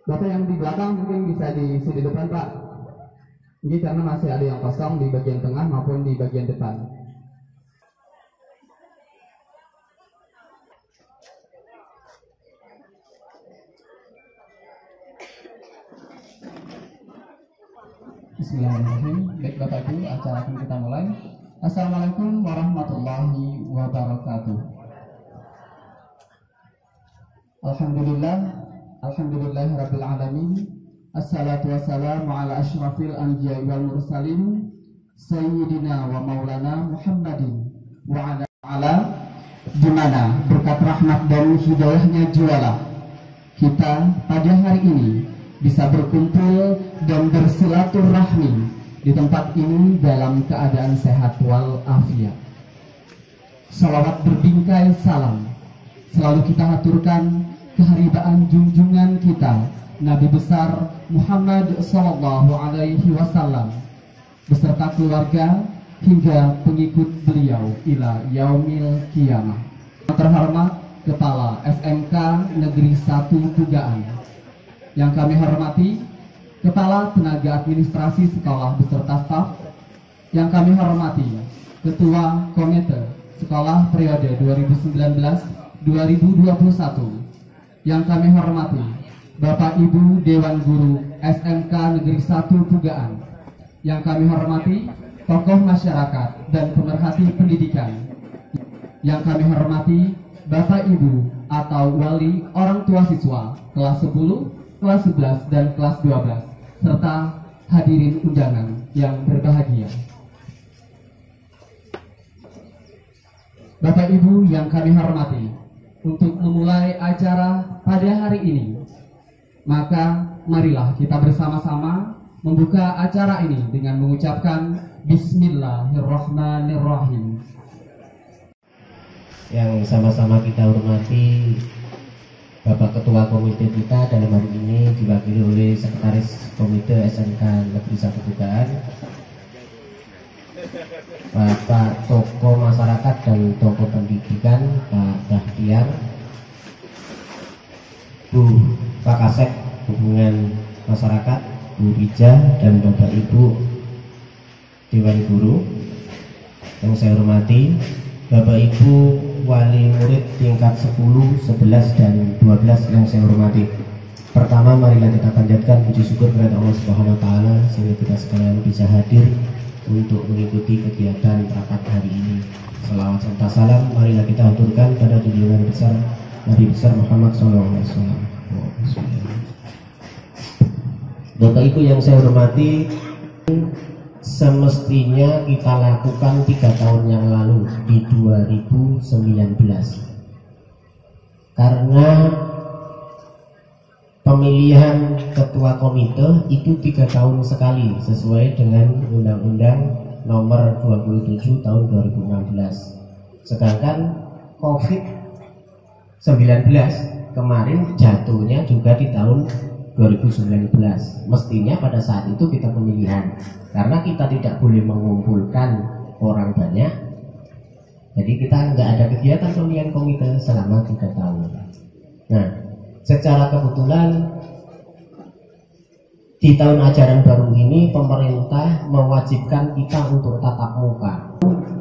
Bapak yang di belakang mungkin bisa diisi di depan, Pak. Ini karena masih ada yang kosong di bagian tengah maupun di bagian depan. Bismillahirrahmanirrahim. Baik Bapak Ibu, acara akan kita mulai. Assalamualaikum warahmatullahi wabarakatuh. Alhamdulillahirabbil alamin. Assalatu wassalamu ala asyrafil anbiya'i wal mursalin sayyidina wa maulana Muhammadin wa ala di mana berkat rahmat dan hidayahnya jualah kita pada hari ini bisa berkumpul dan bersilaturahmi di tempat ini dalam keadaan sehat walafiat. Salawat berbingkai salam selalu kita aturkan keharibaan junjungan kita Nabi besar Muhammad sallallahu alaihi wasallam beserta keluarga hingga pengikut beliau ila yaumil qiyamah. Terhormat Kepala SMK Negeri 1 Tugaan, yang kami hormati Kepala Tenaga Administrasi Sekolah beserta staf, yang kami hormati Ketua Komite Sekolah periode 2019-2021, yang kami hormati Bapak Ibu Dewan Guru SMK Negeri 1 Tugaan, yang kami hormati tokoh masyarakat dan pemerhati pendidikan, yang kami hormati Bapak Ibu atau wali orang tua siswa kelas 10, kelas 11, dan kelas 12, serta hadirin undangan yang berbahagia. Bapak Ibu yang kami hormati, untuk memulai acara pada hari ini, maka marilah kita bersama-sama membuka acara ini dengan mengucapkan Bismillahirrahmanirrahim. Yang sama-sama kita hormati Bapak Ketua Komite kita dalam hari ini diwakili oleh Sekretaris Komite SMK Negeri 1 Tugaan, Bapak tokoh masyarakat dan tokoh pendidikan Pak Bahtiar, Bu Pak Kasek Hubungan Masyarakat Bu Rija, dan Bapak Ibu Dewan Guru yang saya hormati, Bapak Ibu wali murid tingkat 10, 11, dan 12 yang saya hormati. Pertama, marilah kita panjatkan puji syukur kepada Allah Subhanahu wa taala sehingga kita sekalian bisa hadir untuk mengikuti kegiatan rapat hari ini. Selawat serta salam marilah kita aturkan pada junjungan besar Nabi besar Muhammad SAW. Bapak Ibu yang saya hormati, semestinya kita lakukan 3 tahun yang lalu di 2019, karena pemilihan ketua komite itu 3 tahun sekali sesuai dengan Undang-Undang Nomor 27 Tahun 2016. Sedangkan COVID-19 kemarin jatuhnya juga di tahun 2019. Mestinya pada saat itu kita pemilihan, karena kita tidak boleh mengumpulkan orang banyak, jadi kita nggak ada kegiatan pemilihan komite selama 3 tahun. Nah, secara kebetulan di tahun ajaran baru ini pemerintah mewajibkan kita untuk tatap muka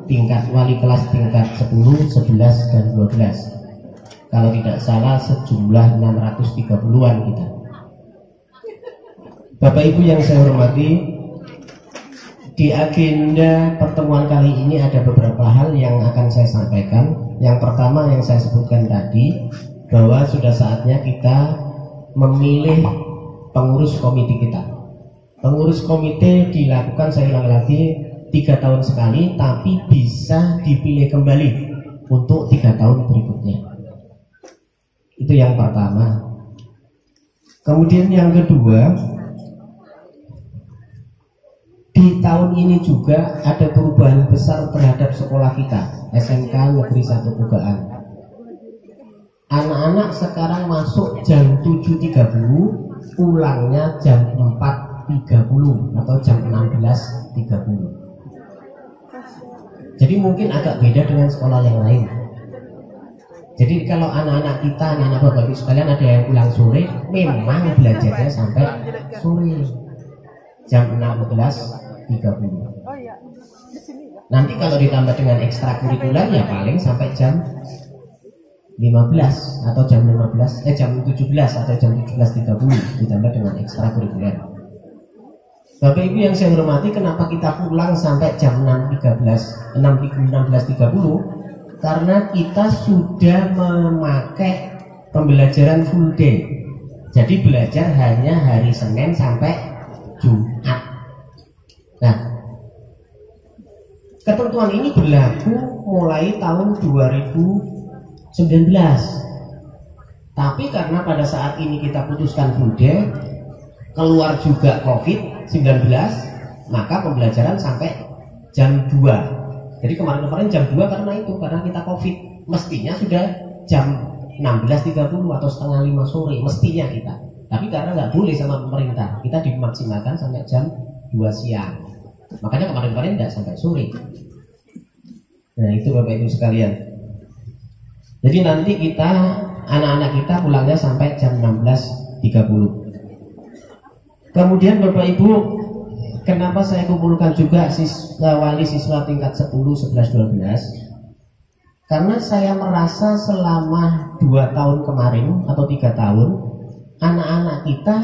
tingkat wali kelas tingkat 10, 11, dan 12. Kalau tidak salah sejumlah 630-an kita. Bapak Ibu yang saya hormati, Di agenda pertemuan kali ini ada beberapa hal yang akan saya sampaikan. Yang pertama yang saya sebutkan tadi, bahwa sudah saatnya kita memilih pengurus komite kita. Pengurus komite dilakukan, saya ulang lagi, 3 tahun sekali, tapi bisa dipilih kembali untuk 3 tahun berikutnya. Itu yang pertama. Kemudian yang kedua, di tahun ini juga ada perubahan besar terhadap sekolah kita, SMK Negeri 1 Tugaan. Anak-anak sekarang masuk jam 7.30, pulangnya jam 4.30 atau jam 16.30. Jadi mungkin agak beda dengan sekolah yang lain. Jadi kalau anak-anak kita, anak-anak bapak ibu sekalian, ada yang pulang sore, memang belajarnya sampai sore jam 16.30. Nanti kalau ditambah dengan ekstrakurikuler ya paling sampai jam 15 atau jam 17 atau jam 17.30 ditambah dengan ekstrakurikuler. Bapak Ibu yang saya hormati, kenapa kita pulang sampai jam 16.30? Karena kita sudah memakai pembelajaran full day. Jadi belajar hanya hari Senin sampai Jumat. Nah, ketentuan ini berlaku mulai tahun 2019. Tapi karena pada saat ini kita putuskan full day, keluar juga COVID-19, maka pembelajaran sampai jam 2. Jadi kemarin-kemarin jam 2 karena kita COVID. Mestinya sudah jam 16.30 atau setengah 5 sore, mestinya kita. Tapi karena nggak boleh sama pemerintah, kita dimaksimalkan sampai jam 2 siang. Makanya kemarin-kemarin nggak sampai sore. Nah itu Bapak Ibu sekalian. Jadi nanti kita, anak-anak kita pulangnya sampai jam 16.30. Kemudian Bapak Ibu, kenapa saya kumpulkan juga wali siswa tingkat 10, 11, 12? Karena saya merasa selama 2 tahun kemarin atau 3 tahun, anak-anak kita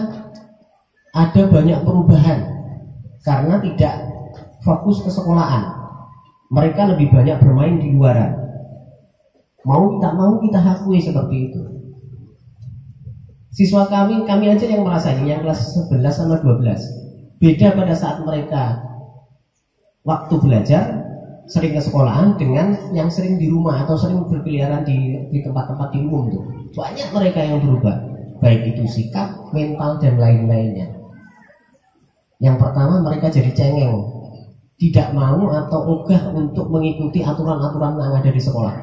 ada banyak perubahan karena tidak fokus ke sekolahan. Mereka lebih banyak bermain di luaran. Mau tak mau kita akui seperti itu. Siswa kami aja yang merasa ini, yang kelas 11 sama 12. Beda pada saat mereka waktu belajar sering ke sekolahan dengan yang sering di rumah atau sering berkeliaran di tempat-tempat di umum tuh. Banyak mereka yang berubah, baik itu sikap, mental dan lain-lainnya. Yang pertama, mereka jadi cengeng, tidak mau atau ogah untuk mengikuti aturan-aturan yang ada di sekolah.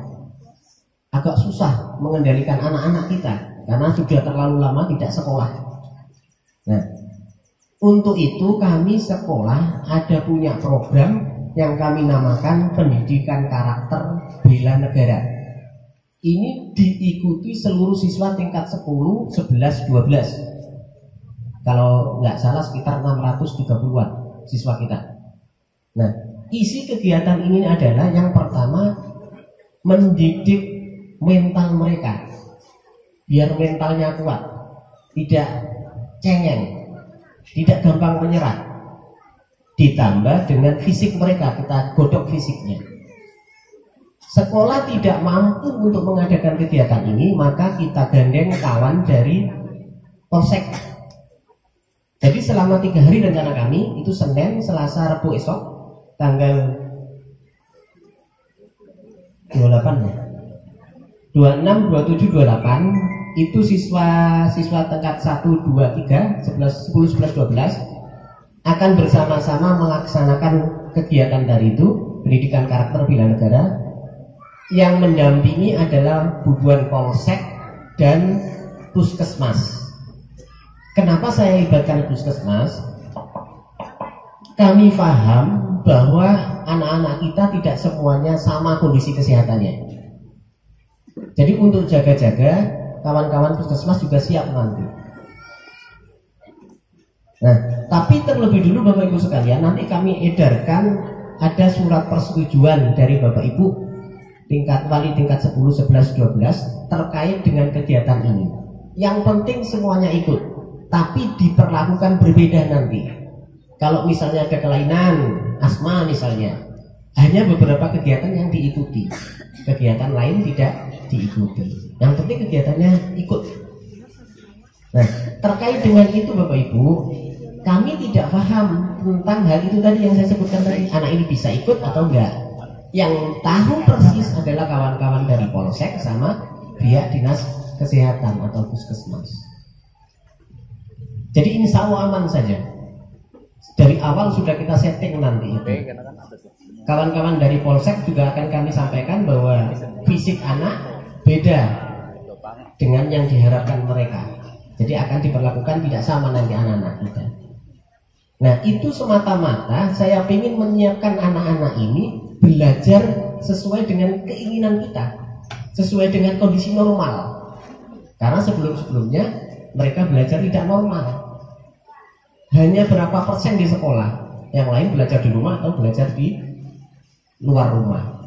Agak susah mengendalikan anak-anak kita karena sudah terlalu lama tidak sekolah. Nah, untuk itu kami sekolah ada punya program yang kami namakan pendidikan karakter bela negara. Ini diikuti seluruh siswa tingkat 10, 11, 12. Kalau nggak salah sekitar 630-an siswa kita. Nah, isi kegiatan ini adalah yang pertama, mendidik mental mereka biar mentalnya kuat, tidak cengeng, tidak gampang menyerah. Ditambah dengan fisik mereka, kita godok fisiknya. Sekolah tidak mampu untuk mengadakan kegiatan ini, maka kita gandeng kawan dari Polsek. Jadi selama 3 hari rencana kami, itu Senin, Selasa, Rabu esok, tanggal 28 ya? 26, 27, 28 itu siswa tingkat 1, 2, 3, 10, 11, 12 akan bersama-sama melaksanakan kegiatan dari itu, pendidikan karakter bela negara. Yang mendampingi adalah Bubuan Polsek dan Puskesmas. Kenapa saya libatkan Puskesmas? Kami paham bahwa anak-anak kita tidak semuanya sama kondisi kesehatannya. Jadi untuk jaga-jaga, kawan-kawan Puskesmas juga siap nanti. Nah, tapi terlebih dulu Bapak Ibu sekalian, nanti kami edarkan ada surat persetujuan dari Bapak Ibu wali tingkat 10, 11, 12 terkait dengan kegiatan ini. Yang penting semuanya ikut, tapi diperlakukan berbeda nanti. Kalau misalnya ada kelainan, asma misalnya, hanya beberapa kegiatan yang diikuti, kegiatan lain tidak diikuti. Yang penting kegiatannya ikut. Nah, terkait dengan itu Bapak Ibu, kami tidak paham tentang hal itu tadi yang saya sebutkan tadi. Anak ini bisa ikut atau enggak? Yang tahu persis adalah kawan-kawan dari Polsek sama pihak dinas kesehatan atau puskesmas. Jadi insya Allah aman saja. Dari awal sudah kita setting nanti itu. Kawan-kawan dari Polsek juga akan kami sampaikan bahwa fisik anak beda dengan yang diharapkan mereka. Jadi akan diperlakukan tidak sama nanti anak-anak kita. Nah, itu semata-mata saya ingin menyiapkan anak-anak ini belajar sesuai dengan keinginan kita, sesuai dengan kondisi normal. Karena sebelum-sebelumnya mereka belajar tidak normal. Hanya berapa persen di sekolah, yang lain belajar di rumah atau belajar di luar rumah.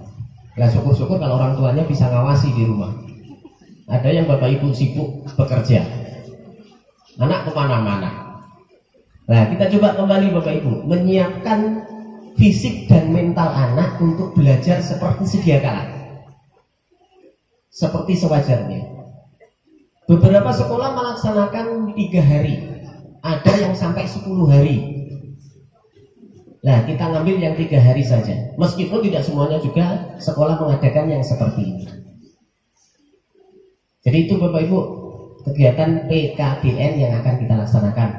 Nah, syukur-syukur kalau orang tuanya bisa ngawasi di rumah. Ada yang bapak ibu sibuk bekerja, anak kemana-mana. Nah, kita coba kembali bapak ibu menyiapkan fisik dan mental anak untuk belajar seperti sedia kala, seperti sewajarnya. Beberapa sekolah melaksanakan 3 hari, ada yang sampai 10 hari. Nah, kita ngambil yang 3 hari saja. Meskipun tidak semuanya juga sekolah mengadakan yang seperti ini. Jadi itu Bapak Ibu kegiatan PKBN yang akan kita laksanakan.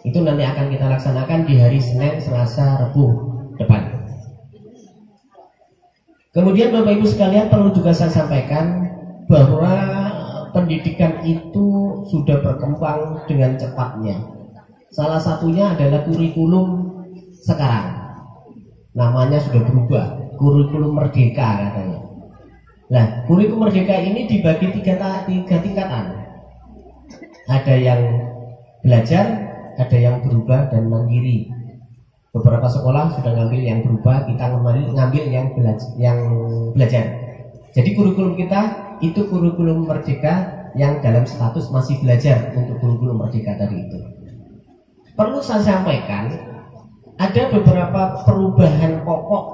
Itu nanti akan kita laksanakan di hari Senin, Selasa, Rabu depan. Kemudian Bapak Ibu sekalian perlu juga saya sampaikan bahwa pendidikan itu sudah berkembang dengan cepatnya. Salah satunya adalah kurikulum sekarang. Namanya sudah berubah, kurikulum merdeka katanya. Nah, kurikulum merdeka ini dibagi tiga tingkatan. Ada yang belajar, ada yang berubah dan mandiri. Beberapa sekolah sudah ngambil yang berubah, kita ngambil yang belajar. Jadi kurikulum kita itu kurikulum merdeka yang dalam status masih belajar untuk kurikulum merdeka tadi itu. Perlu saya sampaikan, ada beberapa perubahan pokok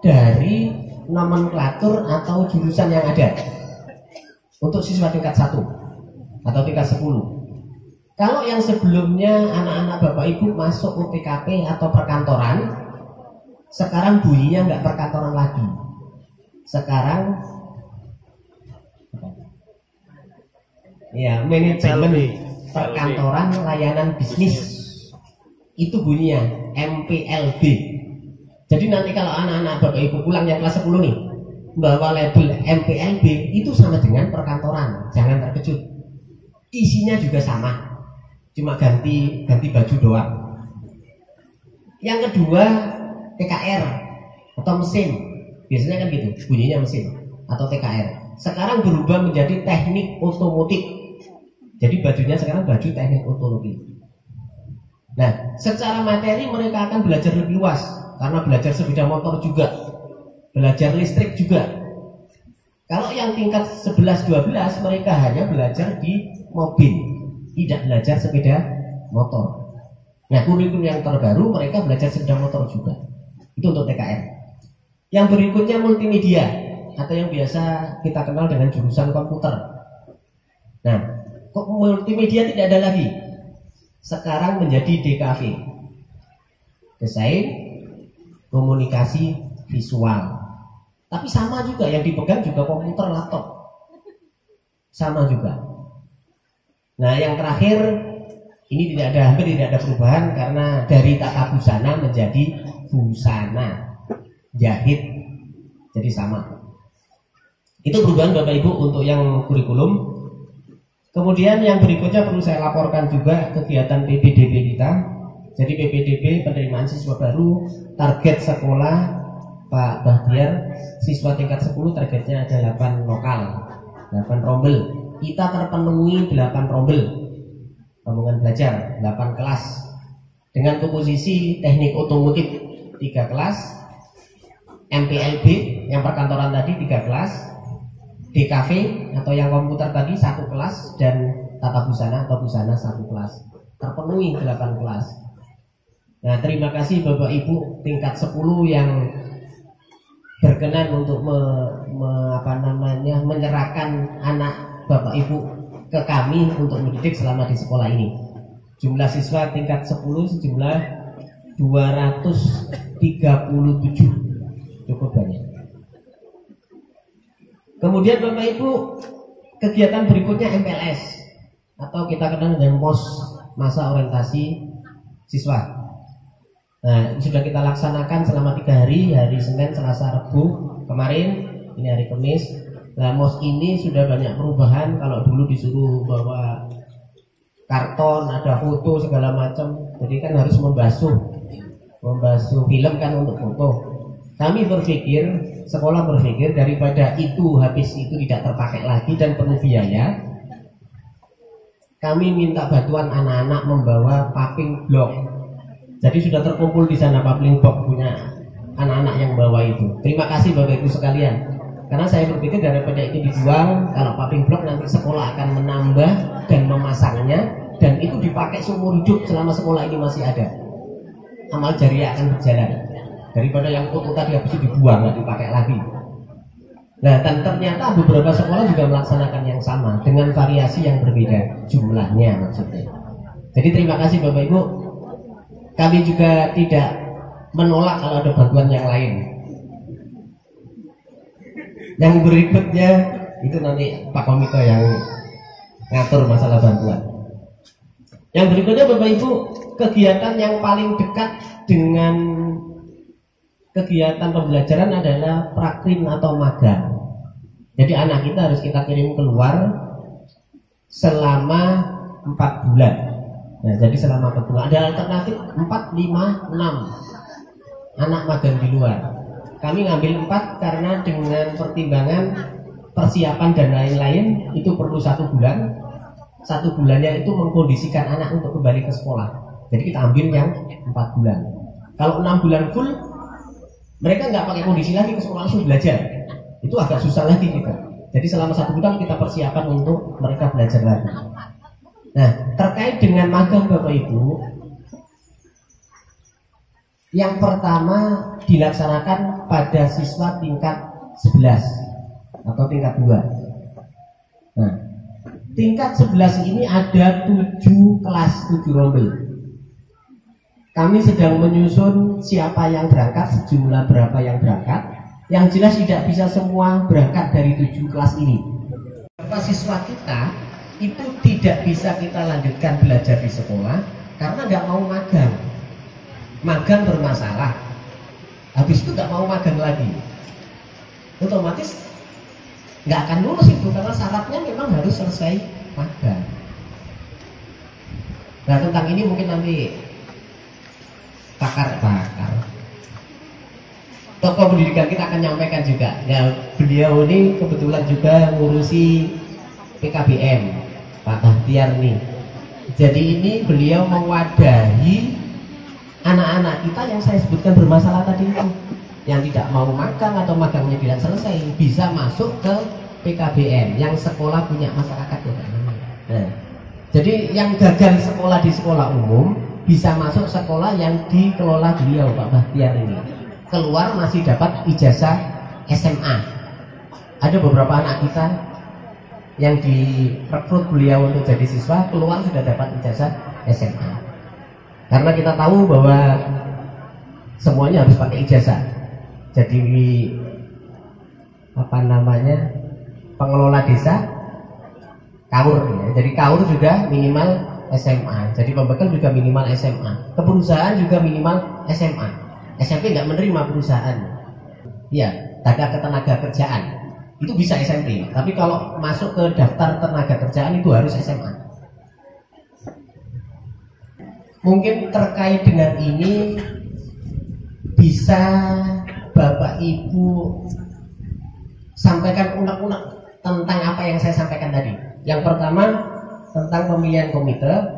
dari nomenklatur atau jurusan yang ada untuk siswa tingkat 1 atau tingkat 10. Kalau yang sebelumnya anak-anak bapak ibu masuk UPKP atau perkantoran, sekarang bunyinya nggak perkantoran lagi. Sekarang ya manajemen perkantoran layanan bisnis, itu bunyinya MPLB. Jadi nanti kalau anak-anak bapak ibu pulang yang kelas 10 nih bawa label MPLB, itu sama dengan perkantoran. Jangan terkejut, isinya juga sama, cuma ganti baju doang. Yang kedua TKR atau mesin, biasanya kan gitu bunyinya mesin atau TKR. Sekarang berubah menjadi teknik otomotif. Jadi bajunya sekarang baju teknik otomotif. Nah, secara materi mereka akan belajar lebih luas, karena belajar sepeda motor juga, belajar listrik juga. Kalau yang tingkat 11-12 mereka hanya belajar di mobil, tidak belajar sepeda motor. Nah, kurikulum yang terbaru mereka belajar sepeda motor juga. Itu untuk TKR. Yang berikutnya multimedia, atau yang biasa kita kenal dengan jurusan komputer. Nah, kok multimedia tidak ada lagi? Sekarang menjadi DKV, desain komunikasi visual. Tapi sama juga, yang dipegang juga komputer, laptop, sama juga. Nah, yang terakhir ini hampir tidak ada perubahan, karena dari tata busana menjadi busana jahit, jadi sama. Itu perubahan Bapak Ibu untuk yang kurikulum. Kemudian yang berikutnya perlu saya laporkan juga kegiatan PPDB kita. Jadi PPDB penerimaan siswa baru, target sekolah Pak Bahtiar, siswa tingkat 10 targetnya ada 8 lokal, 8 rombel. Kita terpenuhi 8 rombel, rombongan belajar 8 kelas. Dengan komposisi teknik otomotif 3 kelas, MPLB yang perkantoran tadi 3 kelas, DKV atau yang komputer tadi 1 kelas, dan tata busana atau busana 1 kelas. Terpenuhi 8 kelas. Nah, terima kasih Bapak Ibu tingkat 10 yang berkenan untuk menyerahkan anak Bapak Ibu ke kami untuk mendidik selama di sekolah ini. Jumlah siswa tingkat 10 sejumlah 237, cukup banyak. Kemudian Bapak Ibu, kegiatan berikutnya MPLS atau kita kenal dengan MOS, masa orientasi siswa. Nah, sudah kita laksanakan selama 3 hari, hari Senin, Selasa, Rabu kemarin, ini hari Kamis. Nah, MOS ini sudah banyak perubahan. Kalau dulu disuruh bawa karton, ada foto segala macam, jadi kan harus membasuh film kan untuk foto. Kami berpikir, sekolah berpikir daripada itu habis itu tidak terpakai lagi dan penuh biaya, kami minta bantuan anak-anak membawa paving block. Jadi sudah terkumpul di sana paving block punya anak-anak yang bawa itu. Terima kasih Bapak Ibu sekalian. Karena saya berpikir daripada itu dibuang, kalau paving block nanti sekolah akan menambah dan memasangnya, dan itu dipakai seumur hidup selama sekolah ini masih ada. Amal jariah akan berjalan. Daripada yang foto tadi habis itu dibuang, nggak dipakai lagi. Nah, dan ternyata beberapa sekolah juga melaksanakan yang sama dengan variasi yang berbeda jumlahnya maksudnya. Jadi terima kasih Bapak Ibu. Kami juga tidak menolak kalau ada bantuan yang lain. Yang berikutnya itu nanti Pak Komito yang ngatur masalah bantuan. Yang berikutnya Bapak Ibu, kegiatan yang paling dekat dengan kegiatan pembelajaran adalah praktim atau magang. Jadi anak kita harus kita kirim keluar selama 4 bulan. Nah, jadi selama 4 bulan. Ada alternatif 4, 5, 6 anak magang di luar. Kami ngambil 4 karena dengan pertimbangan persiapan dan lain-lain itu perlu 1 bulan. 1 bulannya itu mengkondisikan anak untuk kembali ke sekolah. Jadi kita ambil yang 4 bulan. Kalau 6 bulan full, mereka nggak pakai kondisi lagi ke sekolah, langsung belajar. Itu agak susah lagi kita. Jadi selama 1 bulan kita persiapan untuk mereka belajar lagi. Nah, terkait dengan magang Bapak Ibu, yang pertama dilaksanakan pada siswa tingkat 11 atau tingkat 2. Nah, tingkat 11 ini ada 7 kelas, 7 rombel. Kami sedang menyusun siapa yang berangkat, sejumlah berapa yang berangkat. Yang jelas tidak bisa semua berangkat dari 7 kelas ini. Beberapa siswa kita itu tidak bisa kita lanjutkan belajar di sekolah karena nggak mau magang. Magang bermasalah. Habis itu nggak mau magang lagi. Otomatis nggak akan lulus itu karena syaratnya memang harus selesai magang. Nah, tentang ini mungkin nanti pakar tokoh pendidikan kita akan nyampaikan juga. Ya, beliau ini kebetulan juga ngurusi PKBM, Pak Bahtiar nih. Jadi ini beliau mewadahi anak-anak kita yang saya sebutkan bermasalah tadi itu, yang tidak mau magang atau magangnya tidak selesai, bisa masuk ke PKBM yang sekolah punya masyarakat ya. Nah, jadi yang gagal sekolah di sekolah umum bisa masuk sekolah yang dikelola beliau Pak Bahtiar ini. Keluar masih dapat ijazah SMA. Ada beberapa anak kita yang direkrut beliau untuk jadi siswa, keluar sudah dapat ijazah SMA. Karena kita tahu bahwa semuanya harus pakai ijazah. Jadi pengelola desa KAUR ya. Jadi KAUR juga minimal SMA. Jadi pembekal juga minimal SMA. Keperusahaan juga minimal SMA. SMP nggak menerima perusahaan. Ya, daftar ketenaga kerjaan itu bisa SMP. Tapi kalau masuk ke daftar tenaga kerjaan itu harus SMA. Mungkin terkait dengan ini bisa Bapak Ibu sampaikan unek-unek tentang apa yang saya sampaikan tadi. Yang pertama tentang pemilihan komite.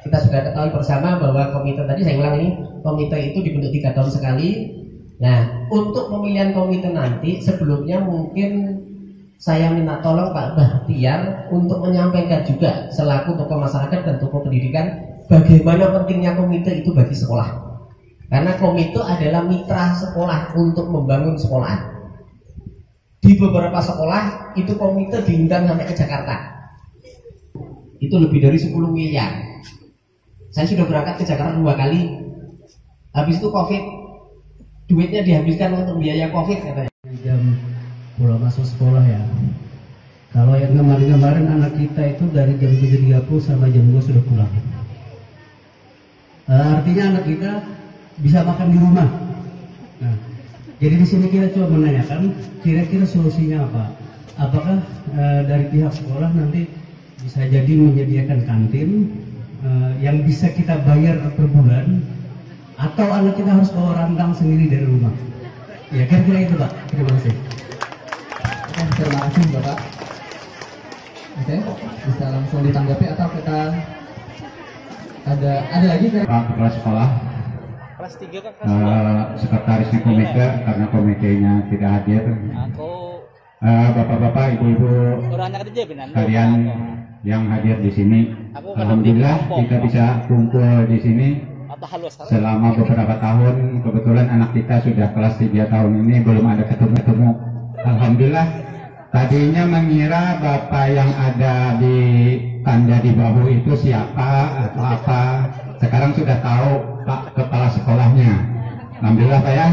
Kita sudah ketahui bersama bahwa komite tadi, saya ulang ini, komite itu dibentuk 3 tahun sekali. Nah, untuk pemilihan komite nanti sebelumnya mungkin saya minta tolong Pak Bahtiar untuk menyampaikan juga selaku tokoh masyarakat dan tokoh pendidikan bagaimana pentingnya komite itu bagi sekolah. Karena komite adalah mitra sekolah untuk membangun sekolahan. Di beberapa sekolah itu komite diundang sampai ke Jakarta. Itu lebih dari 10 miliar. Saya sudah berangkat ke Jakarta 2 kali. Habis itu COVID, duitnya dihabiskan untuk biaya COVID katanya. Jam pulang masuk sekolah ya. Kalau yang kemarin-kemarin anak kita itu dari jam 7.30 sampai jam 2 sudah pulang. Artinya anak kita bisa makan di rumah. Nah, jadi di sini kita coba menanyakan kira-kira solusinya apa? Apakah dari pihak sekolah nanti bisa jadi menyediakan kantin yang bisa kita bayar per bulan, atau anak kita harus bawa rantang sendiri dari rumah? Ya kira-kira itu Pak. Terima kasih. Terima kasih Bapak. Oke, bisa langsung ditanggapi atau kita ada lagi kan? Pak Kepala Sekolah, kelas 3 kan kelas sekretarisnya komite karena komitenya tidak hadir. Bapak-bapak, ibu-ibu kalian yang hadir di sini, alhamdulillah kita bisa kumpul di sini selama beberapa tahun. Kebetulan anak kita sudah kelas 3 tahun ini belum ada ketemu. Alhamdulillah. Tadinya mengira bapak yang ada di tanda di bahu itu siapa atau apa. Sekarang sudah tahu Pak Kepala Sekolahnya. Alhamdulillah Pak ya.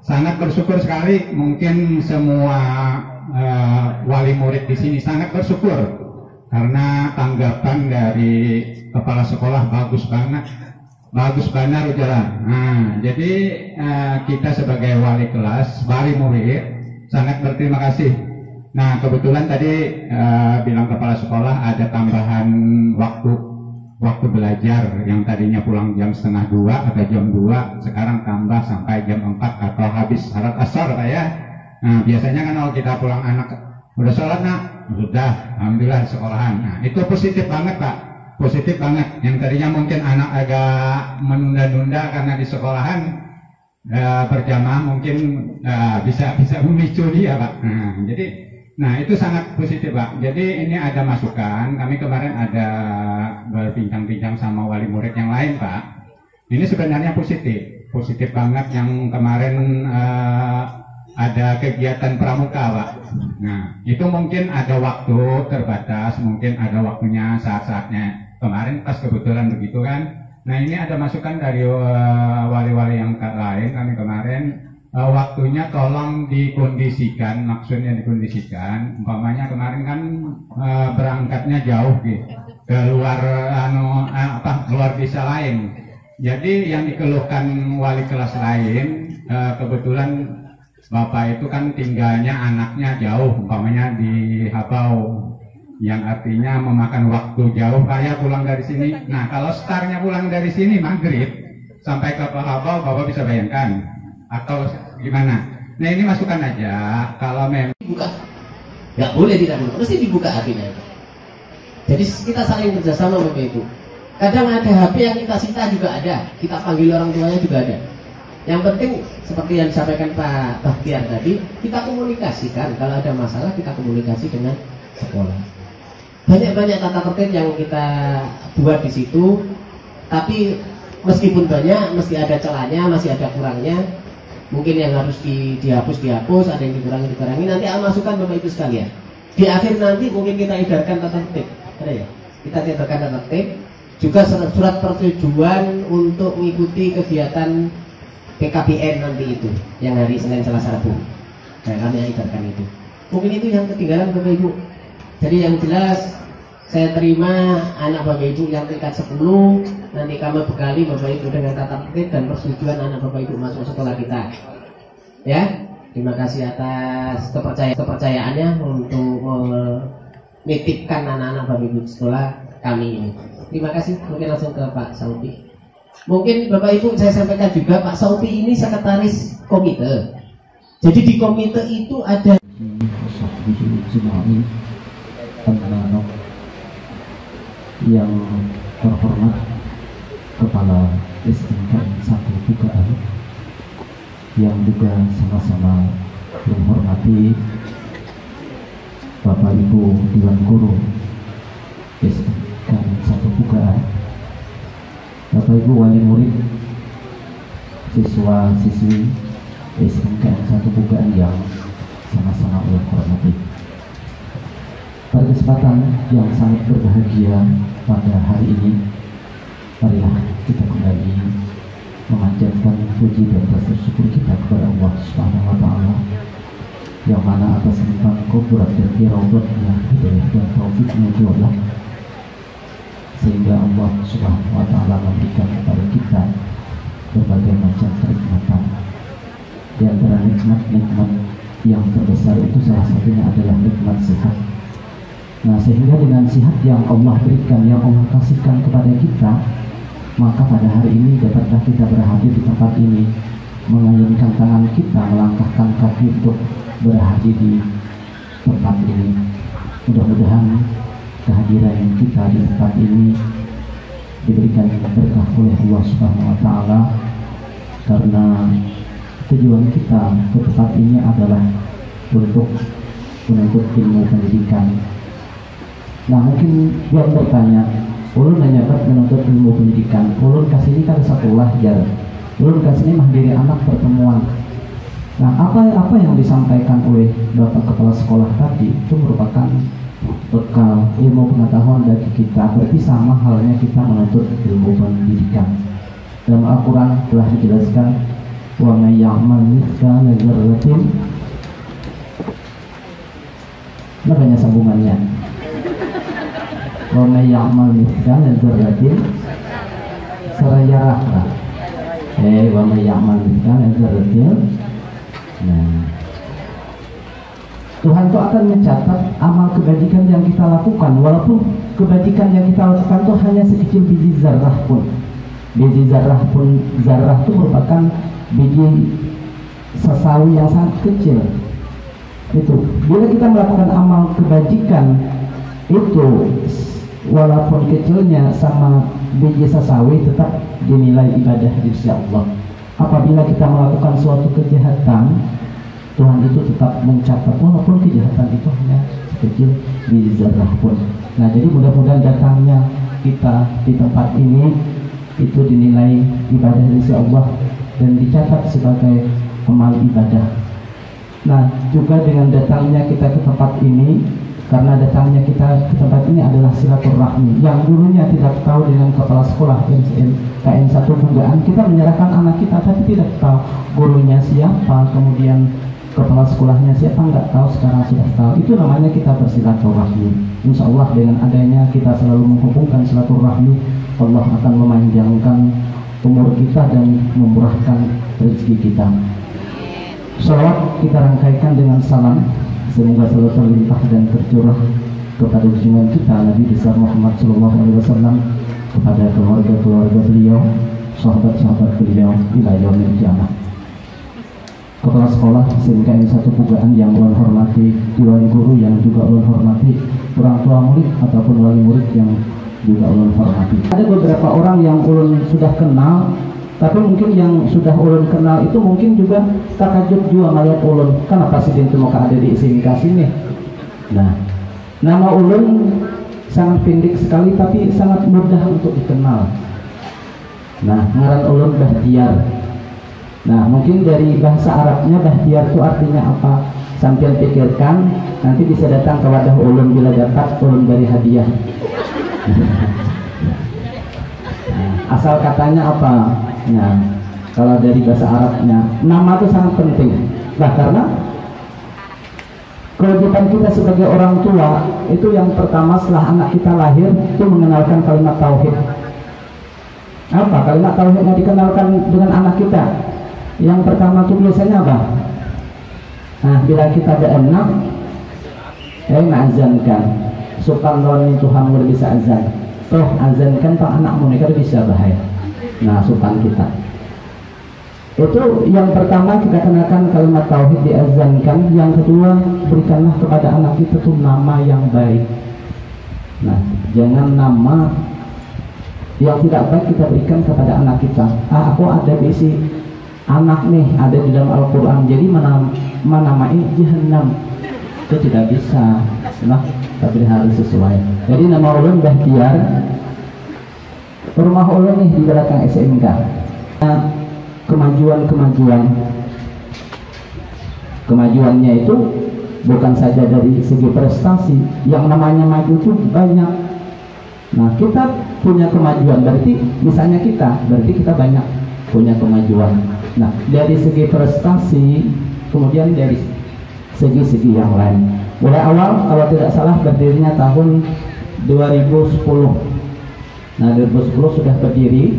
Sangat bersyukur sekali. Mungkin semua wali murid di sini sangat bersyukur karena tanggapan dari Kepala Sekolah bagus banget. Bagus benar ujaran. Nah, jadi kita sebagai wali kelas, wali murid sangat berterima kasih. Nah, kebetulan tadi bilang Kepala Sekolah ada tambahan waktu belajar yang tadinya pulang jam 1:30 atau jam 2, sekarang tambah sampai jam 4 atau habis syarat asar Pak ya. Nah, biasanya kan kalau kita pulang anak udah sholat nak, sudah, alhamdulillah di sekolahan. Nah, itu positif banget Pak, positif banget. Yang tadinya mungkin anak agak menunda-nunda karena di sekolahan berjamaah mungkin bisa memicu dia Pak. Nah, itu sangat positif Pak. Jadi ini ada masukan, kami kemarin ada berbincang-bincang sama wali murid yang lain Pak. Ini sebenarnya positif banget. Yang kemarin ada kegiatan pramuka Pak. Nah, itu mungkin ada waktu terbatas, mungkin ada waktunya saat-saatnya. Kemarin pas kebetulan begitu kan. Nah, ini ada masukan dari wali-wali yang lain kami kemarin. Waktunya tolong dikondisikan, maksudnya dikondisikan. Umpamanya kemarin kan berangkatnya jauh gitu, ke luar luar desa lain. Jadi yang dikeluhkan wali kelas lain, kebetulan bapak itu kan tinggalnya anaknya jauh, umpamanya di Habau, yang artinya memakan waktu jauh. Kayak pulang dari sini. Nah, kalau startnya pulang dari sini maghrib sampai ke Habau, bapak bisa bayangkan atau gimana? Nah, ini masukan aja. Kalau memang Dibuka, nggak boleh tidak boleh, mesti dibuka hatinya. Jadi kita saling kerjasama Bapak Ibu. Kadang ada HP yang kita sita juga ada, kita panggil orang tuanya juga ada. Yang penting seperti yang disampaikan Pak Bahtiar tadi, kita komunikasikan. Kalau ada masalah kita komunikasi dengan sekolah. Banyak-banyak tata tertib yang kita buat di situ, tapi meskipun banyak, mesti ada celahnya, masih ada kurangnya. Mungkin yang harus dihapus, ada yang dikurangi. Nanti masukan Bapak Ibu sekalian. Di akhir nanti mungkin kita edarkan tata tertib. Ada ya? Kita edarkan tata tertib. Juga surat persetujuan untuk mengikuti kegiatan PKBN nanti itu, yang hari Senin, Selasa, Rabu. Nah, kami edarkan itu. Mungkin itu yang ketinggalan Bapak Ibu. Jadi yang jelas saya terima anak Bapak Ibu yang tingkat 10, nanti kami bekali Bapak Ibu dengan tata tertib dan persetujuan anak Bapak Ibu masuk sekolah kita. Ya, terima kasih atas kepercayaannya untuk menitipkan anak-anak Bapak Ibu di sekolah kami ini. Terima kasih. Mungkin langsung ke Pak Saupi. Mungkin Bapak Ibu saya sampaikan juga, Pak Saupi ini sekretaris komite. Jadi di komite itu ada yang terhormat Kepala SMK 1 Tugaan, yang juga sama-sama menghormati Bapak Ibu Dewan Guru SMK 1 Tugaan, Bapak Ibu wali murid siswa-siswi SMK 1 Bugaan yang sama-sama ulun hormati. Pada kesempatan yang sangat berbahagia pada hari ini, marilah kita kembali memanjatkan puji dan rasa syukur kita kepada Allah Subhanahu wa Ta'ala, yang mana atas limpahan qudrat dan iradatnya, hidayah dan taufiknya Allah, sehingga Allah Subhanahu wa Ta'ala memberikan kepada kita berbagai macam kenikmatan. Di antara nikmat-nikmat yang terbesar itu salah satunya adalah nikmat sehat. Nah, sehingga dengan sehat yang Allah berikan, yang Allah kasihkan kepada kita, maka pada hari ini dapatlah kita berhadir di tempat ini, mengayunkan tangan kita, melangkahkan kaki untuk berhadir di tempat ini. Mudah-mudahan kehadiran kita di tempat ini diberikan berkah oleh Allah Subhanahu wa Ta'ala, karena tujuan kita ke tempat ini adalah untuk menuntut ilmu pendidikan. Nah, mungkin yang bertanya, ulun hanya menuntut ilmu pendidikan, ulun kasih ini kan sekolah jar, ulun kasih ini mandiri anak pertemuan. Nah, apa yang disampaikan oleh Bapak Kepala Sekolah tadi itu merupakan bekal ilmu pengetahuan bagi kita. Berarti sama halnya kita menuntut ilmu pendidikan. Dalam Al-Quran telah dijelaskan, wa may ya'mal mithqala dzarratin. Nah, banyak sambungannya. Wa may ya'mal mithqala dzarratin sarayarah. Wa may ya'mal mithqala dzarratin. Nah, Tuhan itu akan mencatat amal kebajikan yang kita lakukan, walaupun kebajikan yang kita lakukan itu hanya sekecil biji zarrah pun. Biji zarrah pun, zarrah itu merupakan biji sesawi yang sangat kecil. Itu bila kita melakukan amal kebajikan itu, walaupun kecilnya sama biji sesawi, tetap dinilai ibadah di sisi Allah. Apabila kita melakukan suatu kejahatan, Tuhan itu tetap mencatat walaupun kejahatan itu hanya sekecil biji zarrah pun. Nah, jadi mudah-mudahan datangnya kita di tempat ini itu dinilai ibadah di sisi Allah dan dicatat sebagai amal ibadah. Nah, juga dengan datangnya kita ke tempat ini, karena datangnya kita ke tempat ini adalah silaturahmi. Yang dulunya tidak tahu dengan kepala sekolah KN 1 Bugaan, kita menyerahkan anak kita tapi tidak tahu gurunya siapa, kemudian kepala sekolahnya siapa, nggak tahu, sekarang sudah tahu. Itu namanya kita bersilaturahmi. Insya Allah dengan adanya kita selalu menghubungkan silaturahmi, Allah akan memanjangkan umur kita dan memurahkan rezeki kita. Salawat kita rangkaikan dengan salam, semoga selalu terlimpah dan tercurah kepada junjungan kita Nabi besar Muhammad SAW, kepada keluarga-keluarga beliau, sahabat-sahabat beliau, ila yaumil qiyamah. Kepala sekolah SMK 1 Bugaan yang ulun hormati, dewan guru yang juga ulun hormati, orang tua murid ataupun wali murid yang juga ulun hormati. Ada beberapa orang yang ulun sudah kenal, tapi mungkin yang sudah ulun kenal itu mungkin juga takjub juga melihat ulun, kenapa sih itu mau ada di SMK sini. Nah, nama ulun sangat pendek sekali tapi sangat mudah untuk dikenal. Nah, ngaran ulun Bahtiar. Nah, mungkin dari bahasa Arabnya Bahtiar itu artinya apa? Sambil pikirkan, nanti bisa datang ke wadah ulun, bila dapat ulun beri hadiah. Nah, asal katanya apa? Nah, kalau dari bahasa Arabnya, nama itu sangat penting. Nah, karena kewajiban kita sebagai orang tua itu yang pertama setelah anak kita lahir itu mengenalkan kalimat tauhid. Apa kalimat tauhid yang dikenalkan dengan anak kita? Yang pertama itu biasanya apa? Nah, bila kita ada anak, azankan. Subhanallah, Tuhan bisa azan. Toh azankan toh anakmu mereka bisa bahaya. Nah, supan kita. Itu yang pertama, kita kenalkan kalimat tauhid, diazankan. Yang kedua, berikanlah kepada anak kita tuh nama yang baik. Nah, jangan nama yang tidak baik kita berikan kepada anak kita. Aku ada bisi anak nih, ada di dalam Al-Quran, jadi menamai Jahannam, itu tidak bisa. Nah, tapi harus sesuai. Jadi nama ulun Bahtiar, rumah ulun nih di belakang SMK. Nah, kemajuan. Kemajuannya itu bukan saja dari segi prestasi, yang namanya maju itu banyak. Nah, kita punya kemajuan, berarti misalnya berarti kita banyak punya kemajuan. Nah, dari segi prestasi, kemudian dari segi-segi yang lain. Mulai awal, kalau tidak salah berdirinya tahun 2010. Nah, 2010 sudah berdiri.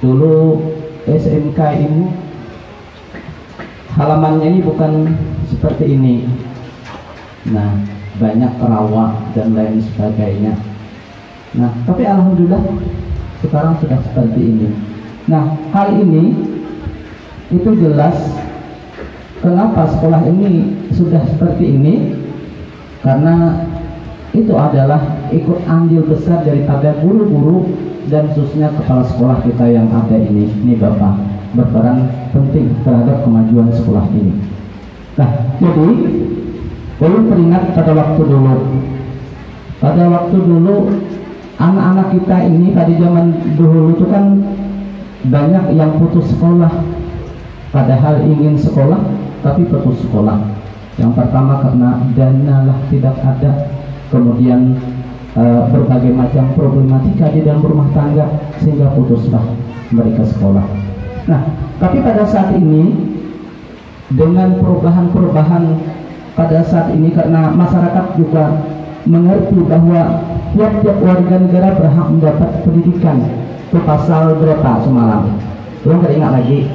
Dulu SMK ini halamannya ini bukan seperti ini. Nah, banyak rawa dan lain sebagainya. Nah, tapi alhamdulillah sekarang sudah seperti ini. Nah, hal ini itu jelas kenapa sekolah ini sudah seperti ini, karena itu adalah ikut andil besar daripada guru-guru dan khususnya kepala sekolah kita yang ada ini. Ini Bapak berperan penting terhadap kemajuan sekolah ini. Nah, jadi perlu teringat pada waktu dulu anak-anak kita ini pada zaman dulu itu kan banyak yang putus sekolah, padahal ingin sekolah tapi putus sekolah. Yang pertama karena dana lah tidak ada, kemudian berbagai macam problematika di dalam rumah tangga sehingga putuslah mereka sekolah. Nah, tapi pada saat ini dengan perubahan pada saat ini, karena masyarakat juga mengerti bahwa tiap-tiap warga negara berhak mendapat pendidikan. Itu pasal berapa semalam? Belum teringat lagi.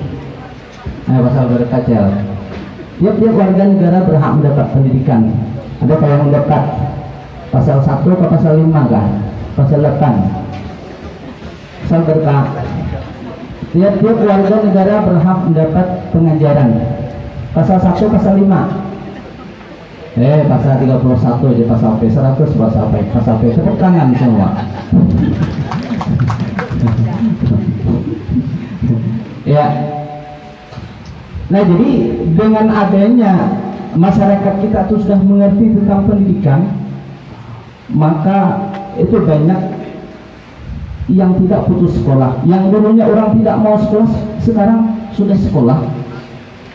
Pasal berapa Cel? Tiap-tiap warga negara berhak mendapat pendidikan. Ada yang mendapat pasal 1 ke pasal 5 kah? Pasal 8. Pasal berapa? Tiap-tiap warga negara berhak mendapat pengajaran. Pasal 1, pasal 5. Pasal 31 aja, pasal P 100, pasal P tepuk tangan semua. Ya. Nah, jadi dengan adanya masyarakat kita tuh sudah mengerti tentang pendidikan, maka itu banyak yang tidak putus sekolah. Yang dulunya orang tidak mau sekolah, sekarang sudah sekolah.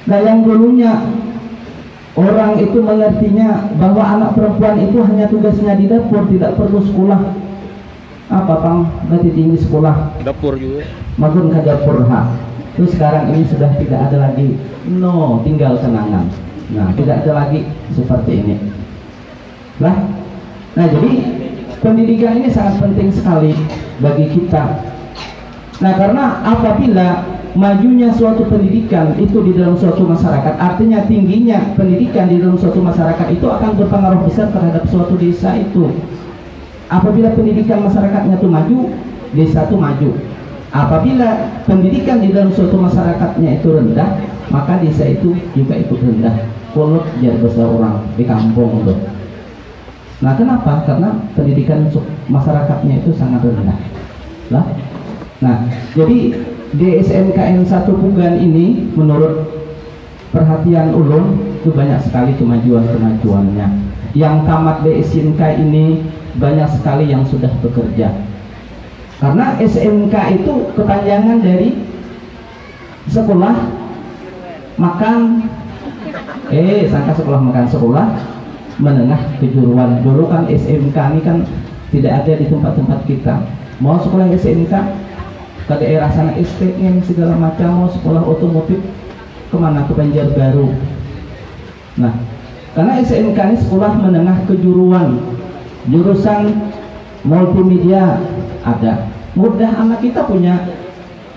Nah, yang dulunya orang itu mengertinya bahwa anak perempuan itu hanya tugasnya di dapur, tidak perlu sekolah. Apa Bang? Berarti tinggi sekolah. Dapur juga. Magun ke dapur Terus sekarang ini sudah tidak ada lagi. No, tinggal kenangan. Nah, tidak ada lagi seperti ini. Nah, jadi pendidikan ini sangat penting sekali bagi kita. Nah, karena apabila majunya suatu pendidikan itu di dalam suatu masyarakat, artinya tingginya pendidikan di dalam suatu masyarakat itu akan berpengaruh besar terhadap suatu desa itu. Apabila pendidikan masyarakatnya itu maju, desa itu maju. Apabila pendidikan di dalam suatu masyarakatnya itu rendah, maka desa itu juga ikut rendah. Kolot jadi besar orang di kampung tuh. Nah, kenapa? Karena pendidikan masyarakatnya itu sangat rendah. Nah, jadi di SMKN 1 Pugan ini menurut perhatian ulun itu banyak sekali kemajuannya. Yang tamat di SMK ini banyak sekali yang sudah bekerja. Karena SMK itu kepanjangan dari sekolah makan sekolah makan sekolah menengah kejuruan. Dulu kan SMK ini kan tidak ada di tempat-tempat kita. Mau sekolah SMK ke daerah sana STM segala macam, mau sekolah otomotif kemana? Ke Banjarbaru. Nah, karena SMK ini sekolah menengah kejuruan, jurusan multimedia ada. Mudah anak kita punya,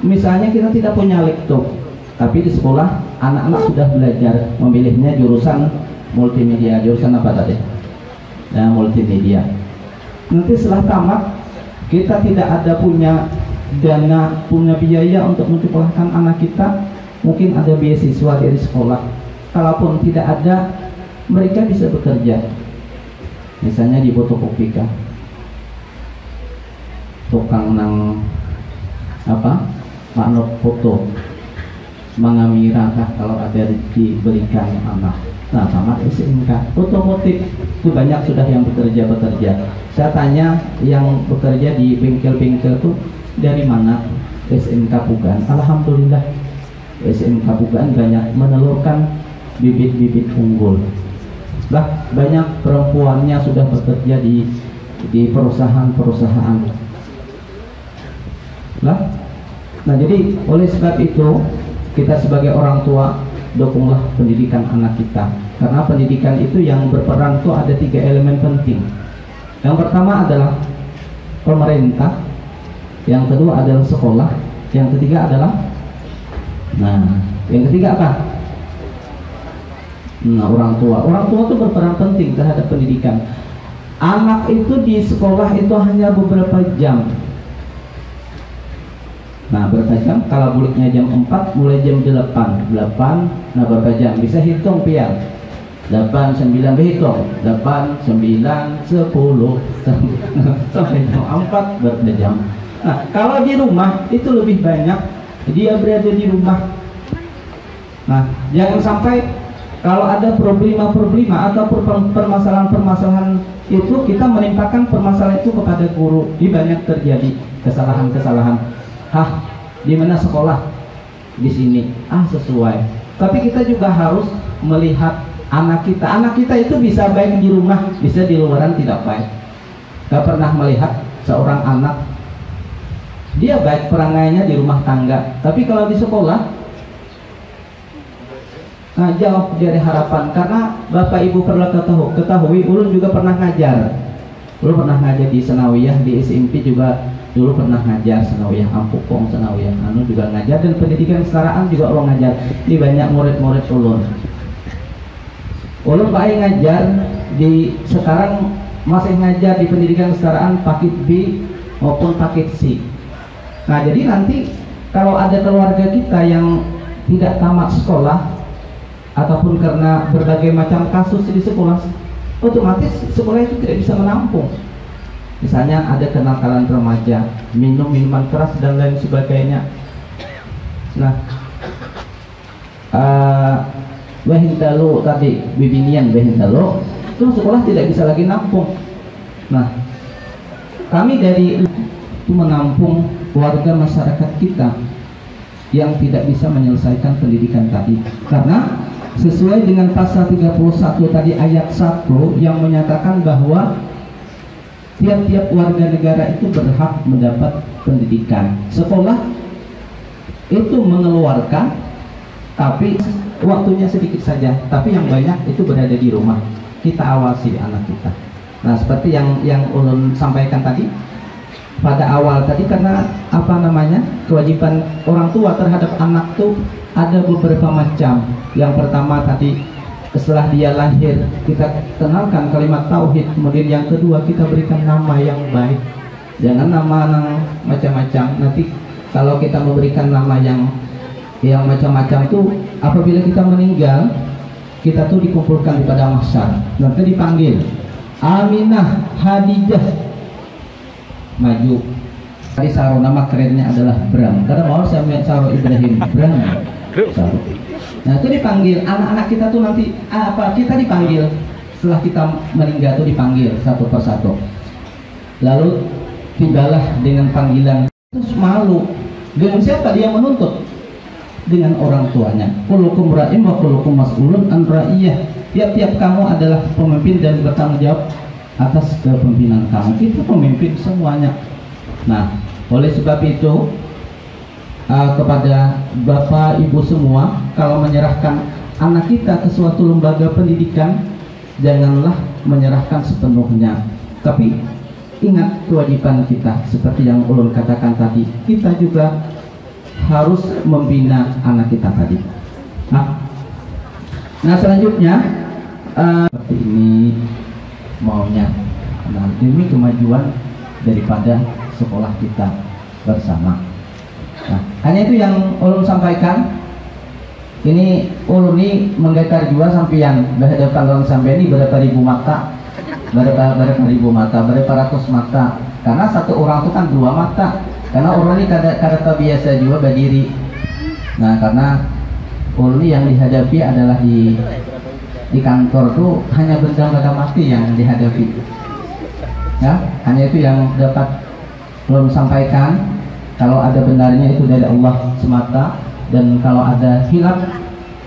misalnya kita tidak punya laptop, tapi di sekolah anak-anak sudah belajar memilihnya jurusan multimedia. Jurusan apa tadi? Nah, multimedia. Nanti setelah tamat kita tidak ada punya dana, punya biaya untuk menyekolahkan anak kita, mungkin ada beasiswa dari sekolah. Kalaupun tidak ada, mereka bisa bekerja. Misalnya di fotokopi kah, tukang nang maknot foto, mengamira kah kalau ada diberikan anak. Nah, tamat SMK otomotif itu banyak sudah yang bekerja. Saya tanya yang bekerja di bengkel-bengkel tuh dari mana? SMK Pugan. Alhamdulillah SMK Bugaan banyak menelurkan bibit-bibit unggul. Banyak perempuannya sudah bekerja di perusahaan-perusahaan. Nah, jadi oleh sebab itu kita sebagai orang tua dukunglah pendidikan anak kita, karena pendidikan itu yang berperan itu ada 3 elemen penting. Yang pertama adalah pemerintah, yang kedua adalah sekolah, yang ketiga adalah yang ketiga apa? Orang tua. Orang tua itu berperan penting terhadap pendidikan. Anak itu di sekolah itu hanya beberapa jam. Berapa jam? Kalau buliknya jam 4, mulai jam 8. Berapa jam? Bisa hitung pian. 8, 9, berhitung. 8, 9, 10 sampai jam 4 berapa jam. Nah, kalau di rumah itu lebih banyak dia berada di rumah. Nah, jangan sampai kalau ada problema atau permasalahan itu kita menimpakan permasalahan itu kepada guru. Di banyak terjadi kesalahan-kesalahan. Di mana sekolah? Di sini. Sesuai. Tapi kita juga harus melihat anak kita. Anak kita itu bisa baik di rumah, bisa di luaran tidak baik. Gak pernah melihat seorang anak dia baik perangainya di rumah tangga, tapi kalau di sekolah jauh dari harapan. Karena Bapak Ibu perlu ketahui, ulun juga pernah ngajar. Ulun pernah ngajar di Senawiyah, di SMP juga dulu pernah ngajar Senawiyah Ampukong, Senawiyah juga ngajar, dan pendidikan kesetaraan juga ulun ngajar. Di banyak murid-murid ulun. Ulun baik ngajar sekarang masih ngajar di pendidikan kesetaraan paket B maupun paket C. Nah, jadi nanti kalau ada keluarga kita yang tidak tamat sekolah ataupun karena berbagai macam kasus di sekolah, otomatis sekolah itu tidak bisa menampung. Misalnya ada kenakalan remaja, minum minuman keras dan lain sebagainya. Nah, Wahindalo tadi, bibinian Wahindalo itu sekolah tidak bisa lagi nampung. Nah, kami dari itu menampung warga masyarakat kita yang tidak bisa menyelesaikan pendidikan tadi, karena sesuai dengan pasal 31 tadi ayat 1 yang menyatakan bahwa tiap-tiap warga negara itu berhak mendapat pendidikan. Sekolah itu mengeluarkan, tapi waktunya sedikit saja, tapi yang banyak itu berada di rumah. Kita awasi anak kita. Nah, seperti yang ulun sampaikan tadi pada awal tadi, karena kewajiban orang tua terhadap anak tuh ada beberapa macam. Yang pertama tadi, setelah dia lahir kita kenalkan kalimat tauhid. Kemudian yang kedua, kita berikan nama yang baik. Jangan nama macam-macam. Nanti kalau kita memberikan nama yang macam-macam tuh, apabila kita meninggal, kita tuh dikumpulkan di padang mahsyar. Nanti dipanggil Aminah, Hadijah, maju. Tadi Saro nama kerennya adalah Bram. Karena mau saya melihat Saro Ibrahim Bram. Saro. Nah, itu dipanggil anak-anak kita tuh nanti kita dipanggil setelah kita meninggal tuh dipanggil satu persatu. Lalu tibalah dengan panggilan. Terus malu. Dengan siapa dia menuntut? Dengan orang tuanya. Kullukum ra'im wa kullukum mas'ulun an ra'iyah. Tiap-tiap kamu adalah pemimpin dan bertanggung jawab atas kepemimpinan kamu. Kita pemimpin semuanya. Nah, oleh sebab itu kepada Bapak Ibu semua, kalau menyerahkan anak kita ke suatu lembaga pendidikan, janganlah menyerahkan sepenuhnya. Tapi ingat kewajiban kita, seperti yang ulun katakan tadi, kita juga harus membina anak kita tadi. Nah selanjutnya seperti ini maunya. Nah, demi kemajuan daripada sekolah kita bersama. Nah, hanya itu yang ulun sampaikan. Ini ulun ini menggetar juga sampean berhadapan dengan sampean ini berapa ribu mata, berapa ribu mata, berapa ratus mata. Karena satu orang itu kan 2 mata. Karena ulun ini kata biasa juga berdiri. Nah, karena ulun ini yang dihadapi adalah di kantor tuh hanya benda-benda mati yang dihadapi. Ya, hanya itu yang dapat ulun sampaikan. Kalau ada benarnya itu dari Allah semata, dan kalau ada khilaf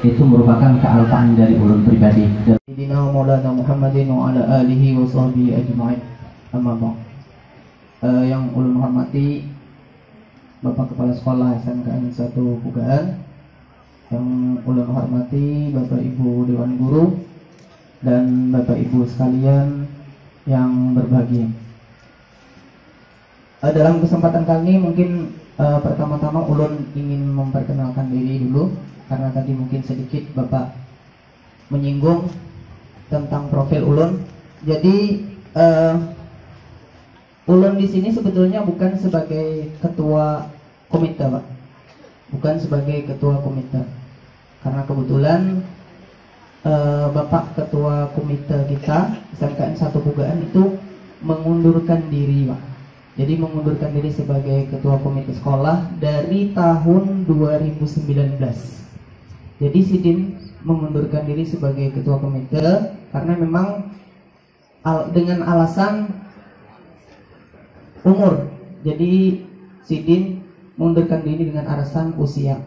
itu merupakan kealpaan dari ulun pribadi. Sayyidina Maulana Muhammadin wa ala alihi wa sahbihi ajma'in. Amma ba'd. Yang ulun hormati Bapak Kepala Sekolah SMKN 1 Pugaan, yang ulun hormati Bapak Ibu Dewan Guru dan Bapak Ibu sekalian yang berbahagia. Dalam kesempatan kali ini mungkin pertama-tama ulun ingin memperkenalkan diri dulu, karena tadi mungkin sedikit Bapak menyinggung tentang profil ulun. Jadi ulun di sini sebetulnya bukan sebagai ketua komite, Pak. Bukan sebagai ketua komite. Karena kebetulan Bapak ketua komite kita SMKN 1 Pugaan itu mengundurkan diri, Pak. Jadi mengundurkan diri sebagai ketua komite sekolah dari tahun 2019. Jadi Sidin mengundurkan diri sebagai ketua komite karena memang dengan alasan umur. Jadi Sidin mengundurkan diri dengan alasan usia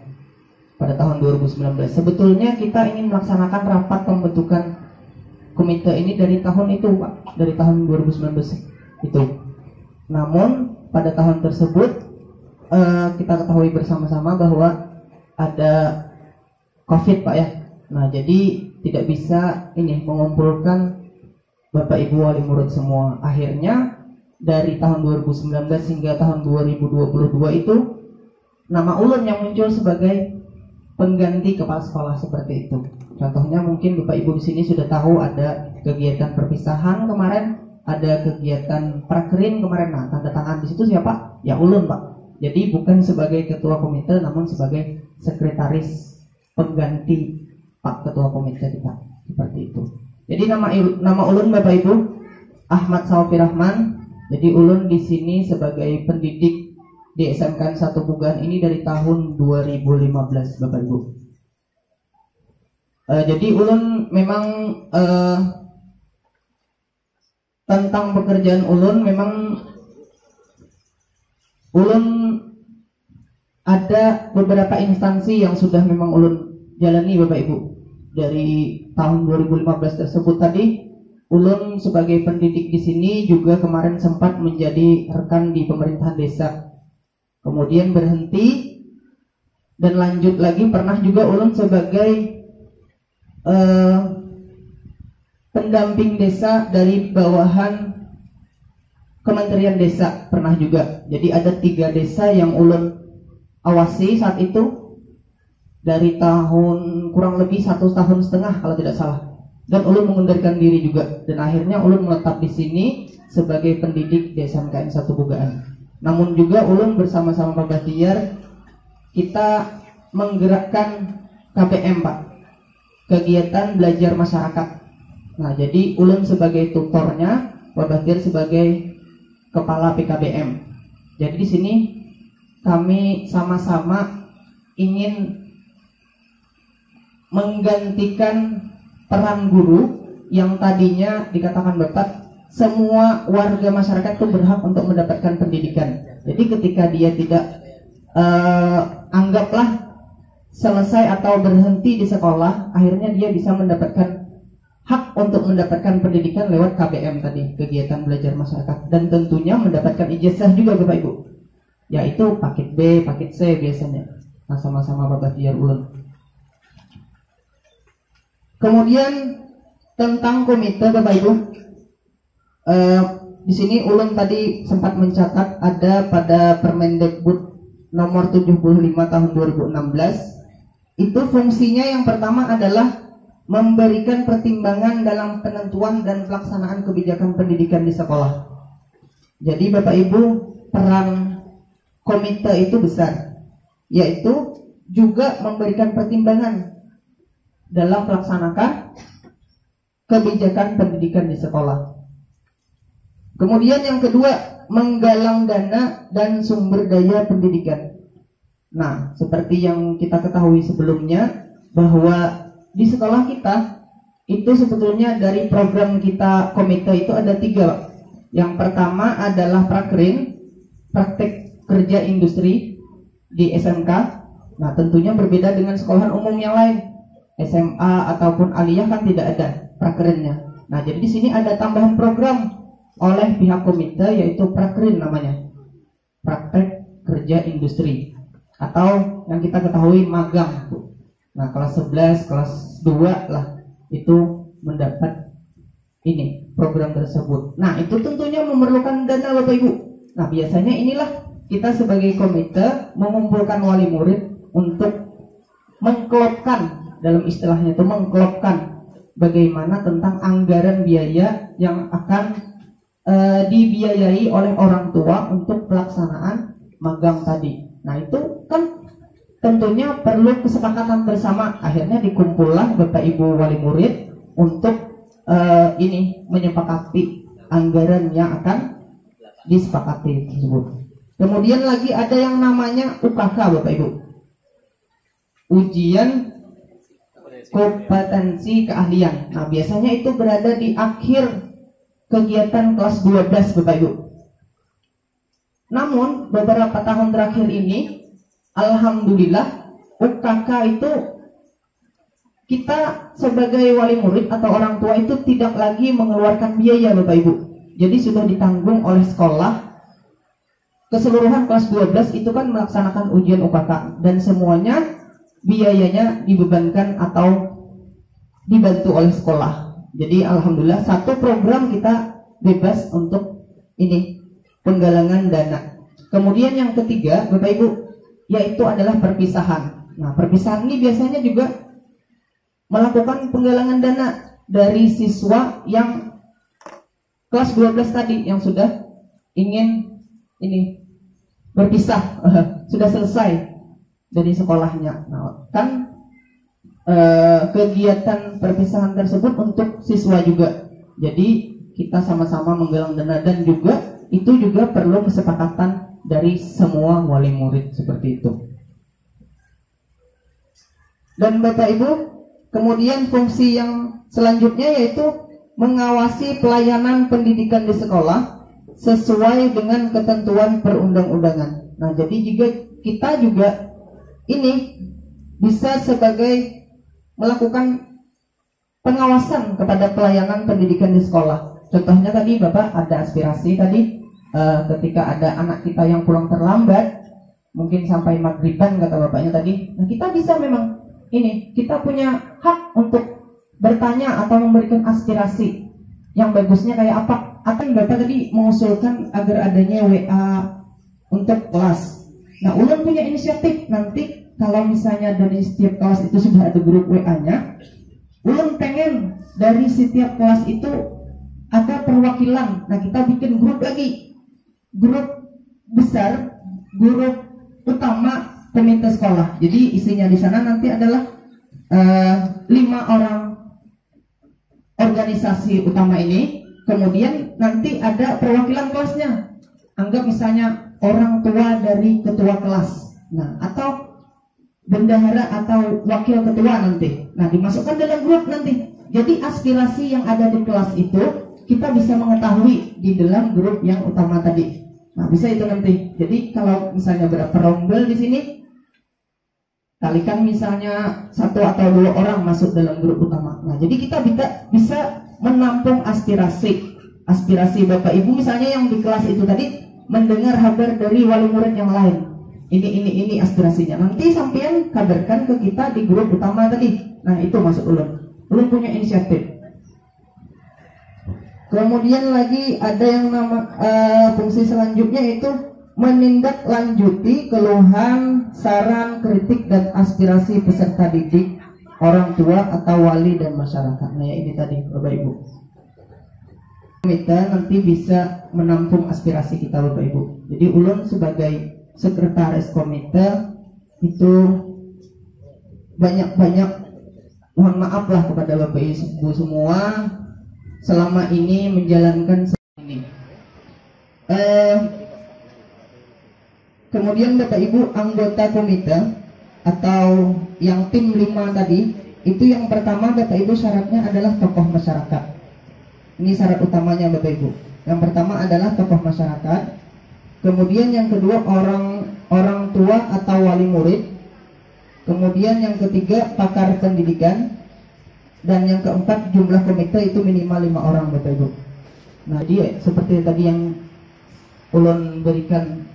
pada tahun 2019. Sebetulnya kita ingin melaksanakan rapat pembentukan komite ini dari tahun itu, Pak, dari tahun 2019 itu. Namun pada tahun tersebut kita ketahui bersama-sama bahwa ada COVID, Pak, ya. Nah, jadi tidak bisa mengumpulkan Bapak Ibu wali murid semua. Akhirnya dari tahun 2019 hingga tahun 2022 itu nama ulun yang muncul sebagai pengganti kepala sekolah seperti itu. Contohnya mungkin Bapak Ibu di sini sudah tahu ada kegiatan perpisahan kemarin, ada kegiatan prakerin kemarin. Nah, tanda tangan di situ siapa? Ya ulun, Pak. Jadi bukan sebagai ketua komite, namun sebagai sekretaris pengganti Pak Ketua Komite kita, seperti itu. Jadi nama ulun Bapak Ibu Ahmad Saufi Rahman. Jadi ulun di sini sebagai pendidik di SMKN 1 Pugaan ini dari tahun 2015, Bapak Ibu. Jadi ulun memang tentang pekerjaan ulun, memang ulun ada beberapa instansi yang sudah memang ulun jalani, Bapak Ibu. Dari tahun 2015 tersebut tadi, ulun sebagai pendidik di sini juga kemarin sempat menjadi rekan di pemerintahan desa. Kemudian berhenti dan lanjut lagi pernah juga ulun sebagai pendamping desa dari bawahan Kementerian Desa, pernah juga. Jadi ada 3 desa yang ulun awasi saat itu dari tahun kurang lebih 1,5 tahun kalau tidak salah. Dan ulun mengundurkan diri juga, dan akhirnya ulun menetap di sini sebagai pendidik di SMKN 1 Pugaan. Namun juga ulun bersama-sama Pak Bahtiar kita menggerakkan KBM, Pak, kegiatan belajar masyarakat. Nah, jadi ulun sebagai tutornya, Pak Bahtiar sebagai kepala PKBM. Jadi di sini kami sama-sama ingin menggantikan peran guru yang tadinya dikatakan Bapak semua warga masyarakat itu berhak untuk mendapatkan pendidikan. Jadi ketika dia tidak anggaplah selesai atau berhenti di sekolah, akhirnya dia bisa mendapatkan hak untuk mendapatkan pendidikan lewat KBM tadi, kegiatan belajar masyarakat, dan tentunya mendapatkan ijazah juga, Bapak Ibu, yaitu paket B, paket C biasanya. Nah, sama-sama Bapak Bahtiar ulun. Kemudian tentang komite, Bapak Ibu, di sini ulun tadi sempat mencatat ada pada Permendikbud nomor 75 tahun 2016. Itu fungsinya yang pertama adalah memberikan pertimbangan dalam penentuan dan pelaksanaan kebijakan pendidikan di sekolah. Jadi Bapak Ibu, peran komite itu besar, yaitu juga memberikan pertimbangan dalam melaksanakan kebijakan pendidikan di sekolah. Kemudian yang kedua, menggalang dana dan sumber daya pendidikan. Nah, seperti yang kita ketahui sebelumnya, bahwa di sekolah kita itu sebetulnya dari program kita komite itu ada 3. Yang pertama adalah prakerin, praktek kerja industri di SMK. Nah, tentunya berbeda dengan sekolahan umum yang lain. SMA ataupun aliyah kan tidak ada prakerennya. Nah, jadi di sini ada tambahan program oleh pihak komite, yaitu prakren namanya. Praktek kerja industri, atau yang kita ketahui magang. Nah, kelas 11, kelas 2 lah itu mendapat ini program tersebut. Nah, itu tentunya memerlukan dana Bapak Ibu. Nah, biasanya inilah kita sebagai komite mengumpulkan wali murid untuk mengklopkan, dalam istilahnya itu mengklopkan bagaimana tentang anggaran biaya yang akan dibiayai oleh orang tua untuk pelaksanaan magang tadi. Nah, itu kan tentunya perlu kesepakatan bersama. Akhirnya dikumpullah Bapak Ibu wali murid untuk ini menyepakati anggaran yang akan disepakati tersebut. Kemudian lagi ada yang namanya UKK Bapak Ibu, ujian kompetensi keahlian. Nah, biasanya itu berada di akhir kegiatan kelas 12 Bapak Ibu. Namun beberapa tahun terakhir ini, alhamdulillah, UKK itu kita sebagai wali murid atau orang tua itu tidak lagi mengeluarkan biaya Bapak Ibu. Jadi sudah ditanggung oleh sekolah. Keseluruhan kelas 12 itu kan melaksanakan ujian UKK, dan semuanya biayanya dibebankan atau dibantu oleh sekolah. Jadi alhamdulillah satu program kita bebas untuk ini penggalangan dana. Kemudian yang ketiga Bapak Ibu, yaitu adalah perpisahan. Nah, perpisahan ini biasanya juga melakukan penggalangan dana dari siswa yang kelas 12 tadi yang sudah ingin ini berpisah, sudah selesai dari sekolahnya. Nah, kan kegiatan perpisahan tersebut untuk siswa juga. Jadi kita sama-sama menggalang dana, dan juga itu juga perlu kesepakatan dari semua wali murid seperti itu. Dan Bapak Ibu, kemudian fungsi yang selanjutnya yaitu mengawasi pelayanan pendidikan di sekolah sesuai dengan ketentuan perundang-undangan. Nah, jadi juga kita juga ini bisa sebagai melakukan pengawasan kepada pelayanan pendidikan di sekolah. Contohnya tadi Bapak ada aspirasi tadi, ketika ada anak kita yang pulang terlambat, mungkin sampai maghriban kata Bapaknya tadi. Nah, kita bisa memang ini, kita punya hak untuk bertanya atau memberikan aspirasi yang bagusnya kayak apa. Akan Bapak tadi mengusulkan agar adanya WA untuk kelas. Nah, ulun punya inisiatif nanti kalau misalnya dari setiap kelas itu sudah ada grup WA-nya, ulun pengen dari setiap kelas itu ada perwakilan. Nah, kita bikin grup lagi, grup besar, grup utama komite sekolah. Jadi isinya di sana nanti adalah 5 orang organisasi utama ini. Kemudian nanti ada perwakilan kelasnya. Anggap misalnya orang tua dari ketua kelas, nah, atau bendahara atau wakil ketua nanti. Nah, dimasukkan dalam grup nanti. Jadi aspirasi yang ada di kelas itu kita bisa mengetahui di dalam grup yang utama tadi. Nah, bisa itu nanti. Jadi kalau misalnya berapa rombel di sini, kalikan misalnya 1 atau 2 orang masuk dalam grup utama. Nah, jadi kita bisa menampung aspirasi Bapak Ibu misalnya yang di kelas itu tadi mendengar kabar dari wali murid yang lain. Ini aspirasinya. Nanti sampean kabarkan ke kita di grup utama tadi. Nah, itu masuk ulun punya inisiatif. Kemudian lagi ada yang fungsi selanjutnya yaitu menindaklanjuti keluhan, saran, kritik dan aspirasi peserta didik, orang tua atau wali dan masyarakat. Nah, ya ini tadi Bapak Ibu. Kita nanti bisa menampung aspirasi kita Bapak Ibu. Jadi ulun sebagai sekretaris komite itu banyak-banyak mohon maaf lah kepada Bapak Ibu semua selama ini menjalankan ini. Kemudian Bapak Ibu anggota komite atau yang tim 5 tadi, itu yang pertama Bapak Ibu syaratnya adalah tokoh masyarakat. Ini syarat utamanya Bapak Ibu. Yang pertama adalah tokoh masyarakat. Kemudian yang kedua orang tua atau wali murid. Kemudian yang ketiga pakar pendidikan, dan yang keempat jumlah komite itu minimal 5 orang Bapak Ibu. Nah dia seperti tadi yang ulun berikan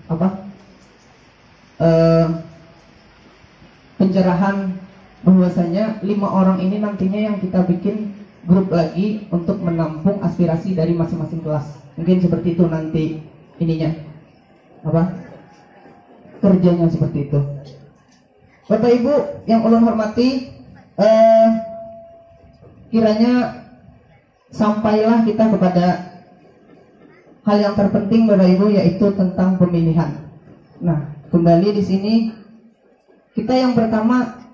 pencerahan bahwasanya 5 orang ini nantinya yang kita bikin grup lagi untuk menampung aspirasi dari masing-masing kelas. Mungkin seperti itu nanti ininya kerjanya seperti itu. Bapak Ibu yang ulun hormati, kiranya sampailah kita kepada hal yang terpenting Bapak Ibu, yaitu tentang pemilihan. Nah, kembali di sini kita yang pertama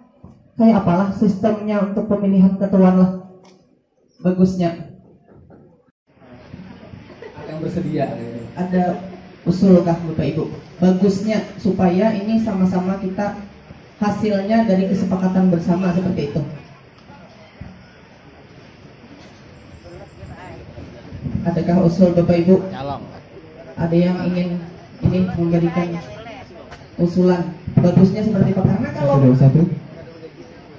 kayak apalah sistemnya untuk pemilihan ketua lah. Bagusnya yang bersedia ada usul kah Bapak Ibu? Bagusnya supaya ini sama-sama kita hasilnya dari kesepakatan bersama seperti itu. Adakah usul Bapak Ibu? Ada yang ingin ini memberikan usulan? Bagusnya seperti apa? Karena kalau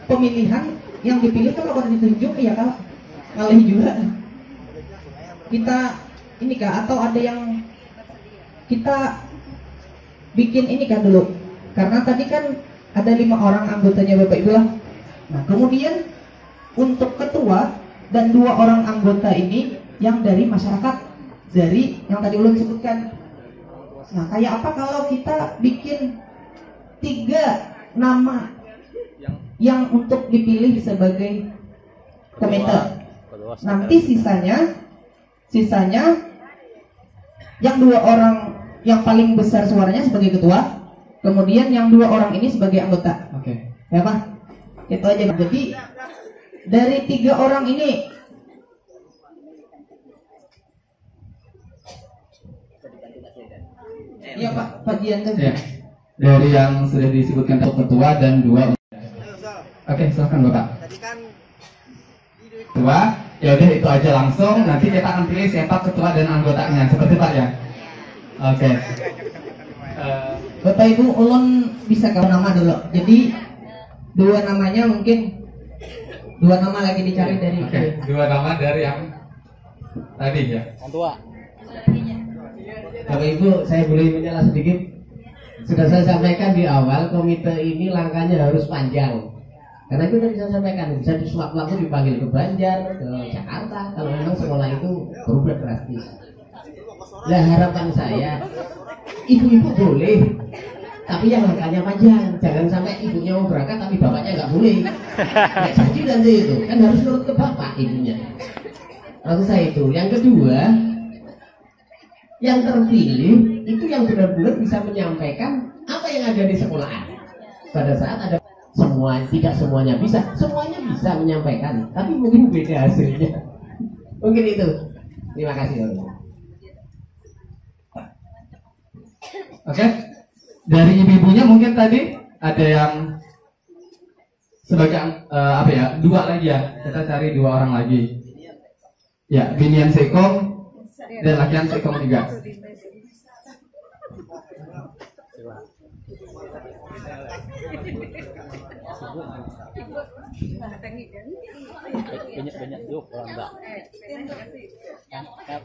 pemilihan yang dipilih kalau ditunjuk ya kalau ngalih juga kita ini kah, atau ada yang kita bikin ini kah dulu? Karena tadi kan ada 5 orang anggotanya Bapak Ibu lah. Nah kemudian untuk ketua dan 2 orang anggota ini yang dari masyarakat, dari yang tadi ulun sebutkan. Nah kayak apa kalau kita bikin 3 nama yang untuk dipilih sebagai komite. Nanti sisanya yang 2 orang yang paling besar suaranya sebagai ketua, kemudian yang 2 orang ini sebagai anggota. Oke. Ya Pak? Itu aja. Jadi dari 3 orang ini iya Pak Dian ya. Dari yang sudah disebutkan ketua dan 2. Oke, silakan Bapak. Ketua, ya udah itu aja langsung. Nanti kita akan pilih siapa ketua dan anggotanya, seperti Pak ya. Oke. Bapak Ibu, ulun bisa kasih nama dulu. Jadi 2 namanya mungkin 2 nama lagi dicari dari. Oke, 2 nama dari yang tadi ya. Yang tua. Bapak Ibu, saya boleh menyela sedikit. Sudah saya sampaikan di awal, komite ini langkahnya harus panjang. Karena itu tadi saya sampaikan, bisa disuap-suap dipanggil ke Banjar, ke Jakarta. Kalau memang sekolah itu berubah drastis. Nah harapan saya, ibu-ibu boleh, tapi yang langkahnya panjang. Jangan sampai ibunya mau berangkat tapi bapaknya nggak boleh. Kayak jadi nanti itu kan harus nurut ke bapak ibunya. Maksud saya itu. Yang kedua, yang terpilih itu yang benar-benar bisa menyampaikan apa yang ada di sekolahan. Pada saat ada tidak semuanya bisa menyampaikan, tapi mungkin beda hasilnya. Mungkin itu. Terima kasih. Oke. Dari ibu-ibunya mungkin tadi ada yang sebagai 2 lagi ya. Kita cari 2 orang lagi. Ya, binian Sekom dan lakian Sekom 3. Banyak yuk orang enggak.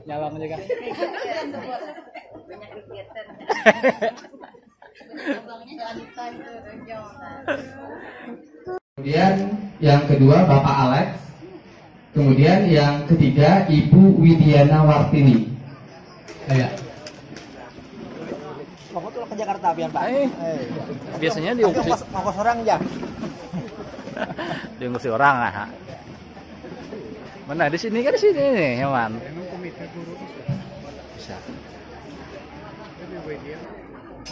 Nyalang aja kan. Banyak kegiatan. Kemudian yang kedua Bapak Alex. Kemudian yang ketiga Ibu Widiana Wartini. Ayo. Mau tuh ke Jakarta pian Pak. Biasanya diungsi orang aja. Diungsi orang ah. Mana di sini kan di sini nih, hewan. Bisa.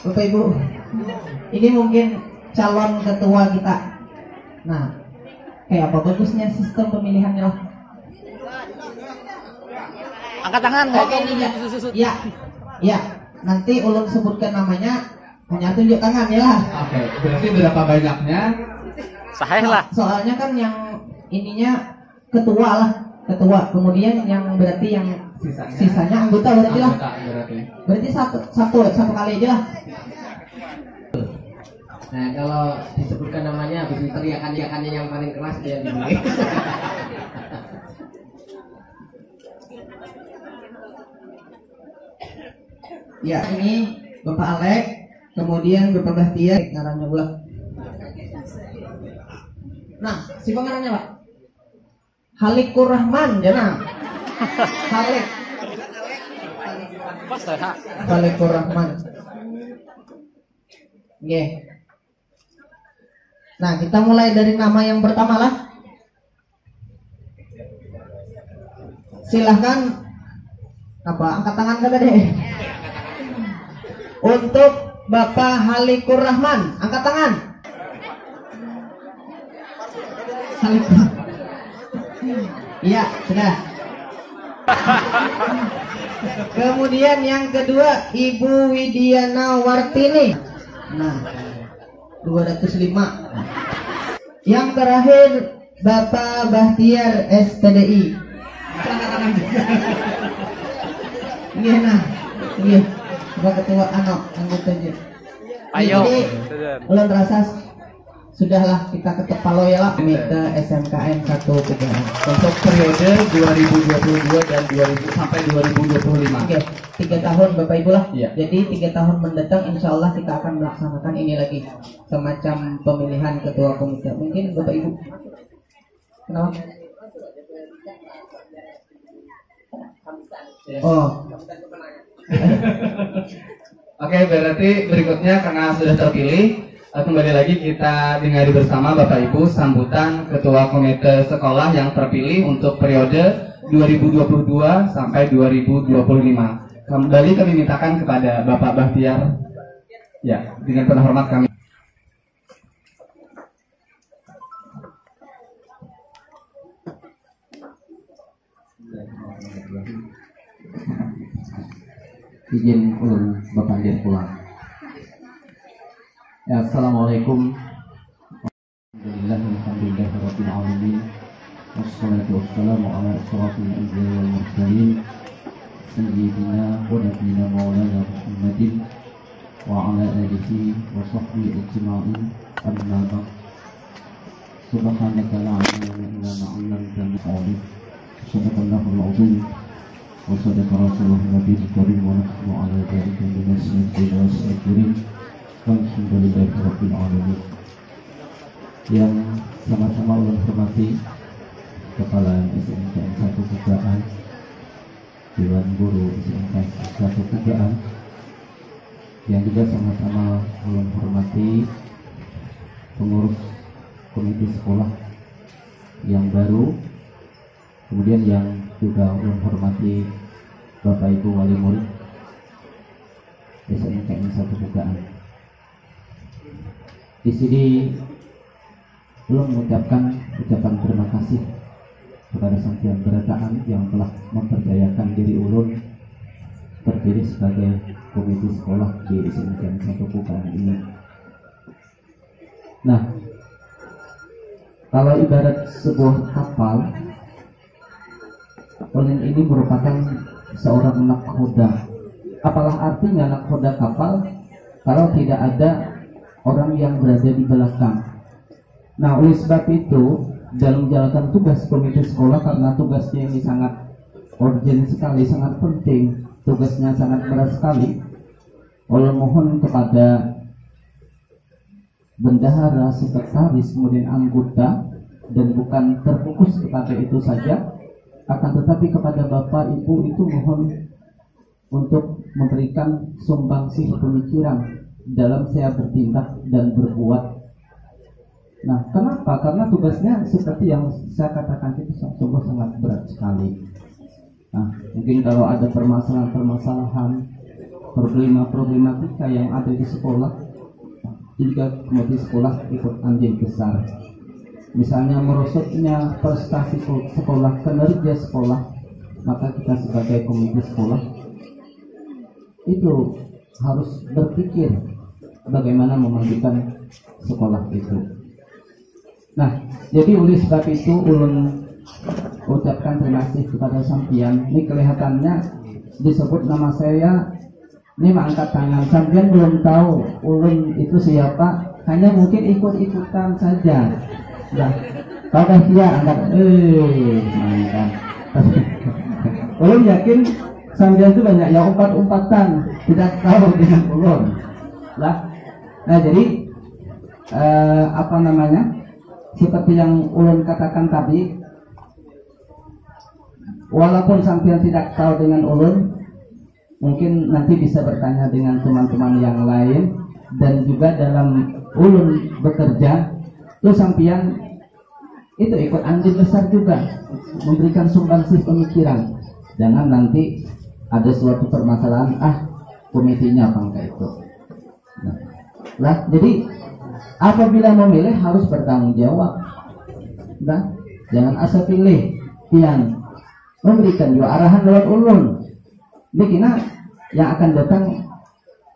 Bapak Ibu, ini mungkin calon ketua kita. Nah, kayak apa bagusnya sistem pemilihannya lah. Angkat tangan. Oke, ya. Ya, nanti ulun sebutkan namanya, hanya tunjuk tangan ya lah. Oke, berarti berapa banyaknya? Sahih lah. Soalnya kan yang ininya ketua lah, ketua. Kemudian yang berarti yang sisanya anggota berarti lah. Berarti satu kali aja lah. Nah, kalau disebutkan namanya, habis itu teriakan-teriakannya yang paling keras dia dibeli. Ya, ini Bapak Alek, kemudian Bapak Bahtiar, ngarannya ulah. Nah, si pengarangnya Pak Halikur Rahman, jangan. Halikur Rahman. Oke. Nah, kita mulai dari nama yang pertama lah. Silahkan angkat tangan kata deh. Untuk Bapak Halikur Rahman, angkat tangan. Halikur. Iya, sudah. Kemudian yang kedua Ibu Widiana Wartini. Nah, 205. Yang terakhir Bapak Bahtiar STDI. Iya, nah, iya. Bapak Ketua anggota aja. Ayo. Jadi, ulun rasa sudahlah kita ketok palo ya lah. Komite SMKN 1 Tegalan untuk periode 2022 dan 2000 sampai 2025. Oke, 3 tahun Bapak Ibu lah. Iya. Jadi 3 tahun mendatang insya Allah kita akan melaksanakan ini lagi, semacam pemilihan ketua komite. Mungkin Bapak Ibu. Kenapa? Oh. Oke, berarti berikutnya karena sudah terpilih, kembali lagi kita dengar bersama Bapak Ibu sambutan Ketua Komite Sekolah yang terpilih untuk periode 2022 sampai 2025. Kembali kami mintakan kepada Bapak Bahtiar, ya, dengan penuh hormat kami. Izin ulun Bapak Dir pulang. Ya, Assalamualaikum. Alhamdulillahirabbil alamin. Wassalatu wassalamu ala asyrafil anbiya'i wal mursalin sayyidina wa nabiyina maulana Muhammadin wa ala alihi wa sahbihi ajma'in. Amma ba'd. Subhanaka la ilma lana illa ma 'allamtana. Subhanallahul 'azim. وصدق رسوله النبي الكريم ونحن على ذلك من الشاهدين والشاكرين والحمد لله rabbil alamin. Yang sama-sama ulun hormati Kepala SMKN 1 Tegalan, Dewan Guru SMKN 1 Tegalan, yang juga sama-sama ulun hormati pengurus komite sekolah yang baru, kemudian yang juga ulun hormati Bapak Ibu Wali Murid SMKN 1 Tegalan. Di sini ulun mengucapkan ucapan terima kasih kepada Sang Hyang Berataan yang telah mempercayakan diri ulun terpilih sebagai komite sekolah di SMKN 1 Tegalan ini. Nah, kalau ibarat sebuah kapal, ulun ini merupakan seorang nakhoda. Apalah artinya nakhoda kapal kalau tidak ada orang yang berada di belakang? Nah, oleh sebab itu dalam menjalankan tugas komite sekolah, karena tugasnya ini sangat urgent sekali, sangat penting, tugasnya sangat berat sekali, ulun mohon kepada bendahara, sekretaris, kemudian anggota, dan bukan terfokus kepada itu saja, akan tetapi kepada Bapak Ibu itu mohon untuk memberikan sumbangsih pemikiran dalam saya bertindak dan berbuat. Nah, kenapa? Karena tugasnya seperti yang saya katakan itu sungguh sangat berat sekali. Nah, mungkin kalau ada permasalahan-permasalahan, problematika yang ada di sekolah, juga komite sekolah ikut andil besar. Misalnya merosotnya prestasi sekolah, kinerja sekolah, maka kita sebagai komite sekolah itu harus berpikir bagaimana memajukan sekolah itu. Nah, jadi oleh sebab itu ulun ucapkan terima kasih kepada sampian. Ini kelihatannya disebut nama saya Ini mah angkat tangan. Sampean belum tahu ulun itu siapa, hanya mungkin ikut-ikutan saja. Dah, kalau dah dia angkat, mantap. Ulun yakin sampean itu banyak yang umpat-umpatan, tidak tahu dengan ulun. Lah, nah jadi apa namanya? Seperti yang ulun katakan tadi, walaupun sampean tidak tahu dengan ulun, mungkin nanti bisa bertanya dengan teman-teman yang lain. Dan juga dalam ulun bekerja itu sampean itu ikut andil besar juga, memberikan sumbangsih pemikiran. Jangan nanti ada suatu permasalahan, komitinya apa enggak itu. Nah, jadi apabila memilih harus bertanggung jawab. Nah, jangan asal pilih, pian memberikan juga arahan lewat ulun. Dikira yang akan datang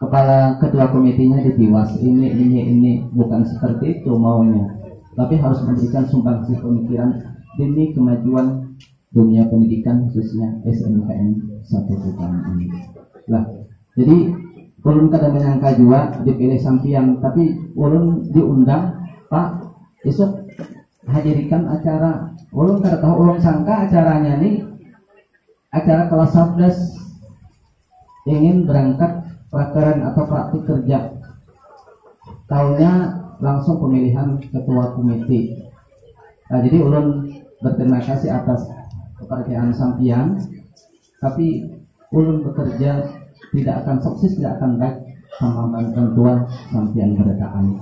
kepala ketua komitinya ditiwas ini bukan seperti itu maunya, tapi harus memberikan sumbangsih pemikiran demi kemajuan dunia pendidikan khususnya SMKN 1 Tubangan ini. Lah, jadi ulun kada menyangka juga dipilih sampian, tapi ulun diundang, Pak, besok hadirikan acara. Ulun kada tahu, ulun sangka acaranya nih acara kelas 11 ingin berangkat prakeran atau praktik kerja. Tahunnya langsung pemilihan ketua komite. Nah, jadi ulun berterima kasih atas kepercayaan sampian, tapi ulun bekerja tidak akan sukses, tidak akan baik sama bantuan sampian berdataan.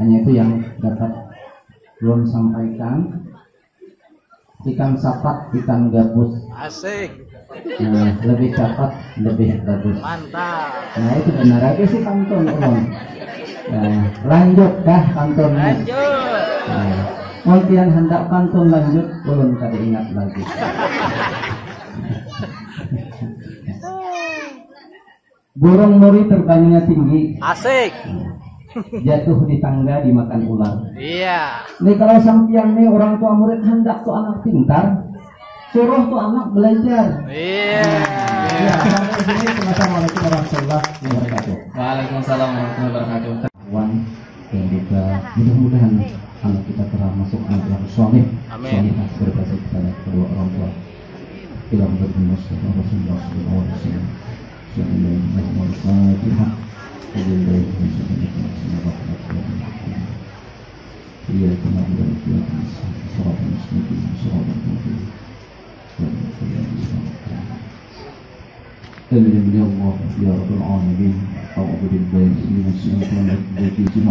Hanya itu yang dapat ulun sampaikan. Ikan sapat, ikan gabus. Asik. Nah, lebih cepat, lebih bagus. Mantap. Nah, itu benar aja sih pantun ulun. Nah, lanjut dah pantunnya. Lanjut. Nah, Montian hendak pantun lanjut, ulun kada ingat lagi. Burung muri terbangnya tinggi. Asik. Jatuh di tangga dimakan ular. Iya. Nih kalau sampian nih orang tua murid hendak tuh anak pintar, suruh tuh anak belajar. Iya. Ya, sampai sini. Assalamualaikum warahmatullahi wabarakatuh. Waalaikumsalam warahmatullahi wabarakatuh. Dan juga mudah-mudahan anak kita telah masuk anak yang soleh. Amin. Soleh berbakti kepada kedua orang tua. Bila berguna sebagai Rasulullah SAW. Al-Fatihah. إياك نعبد وإياك نستعين صراط المستقيم صراط الذين أنعمت عليهم. الله يا رب العالمين. أعوذ بالله من الشيطان الرجيم.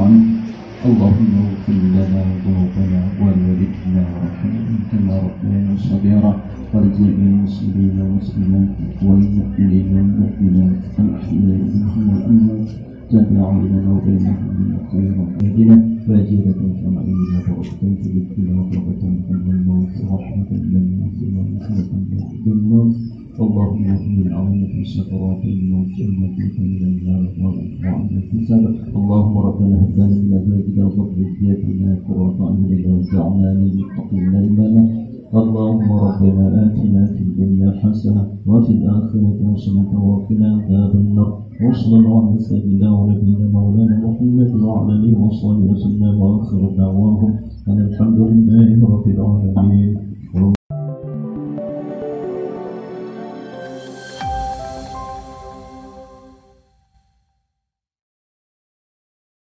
اللهم اغفر لنا ذنوبنا ووالدنا وارحمنا كما ربنا صغيرا وارزق المسلمين والمسلمات والمؤمنين والمؤمنات الأحياء منهم والأموات تابع بيننا وبينهم من خير أهلنا فاجرة شرعية وأختم في الدنيا وقوة من الموت ورحمة من الناس ورحمة من الناس. اللهم اهدنا العون في سكرات الموت ونجيك من النار وعن الحساب. اللهم ربنا هب لنا من ازواجنا وذرياتنا قرة اعين واجعلنا للمتقين اماما. اللهم ربنا آتنا في الدنيا حسنة وفي الآخرة حسنة وقنا عذاب النار. وصلى الله على سيدنا ونبينا مولانا محمد وعلى آله وصحبه وسلم وآخر دعواهم أن الحمد لله رب العالمين.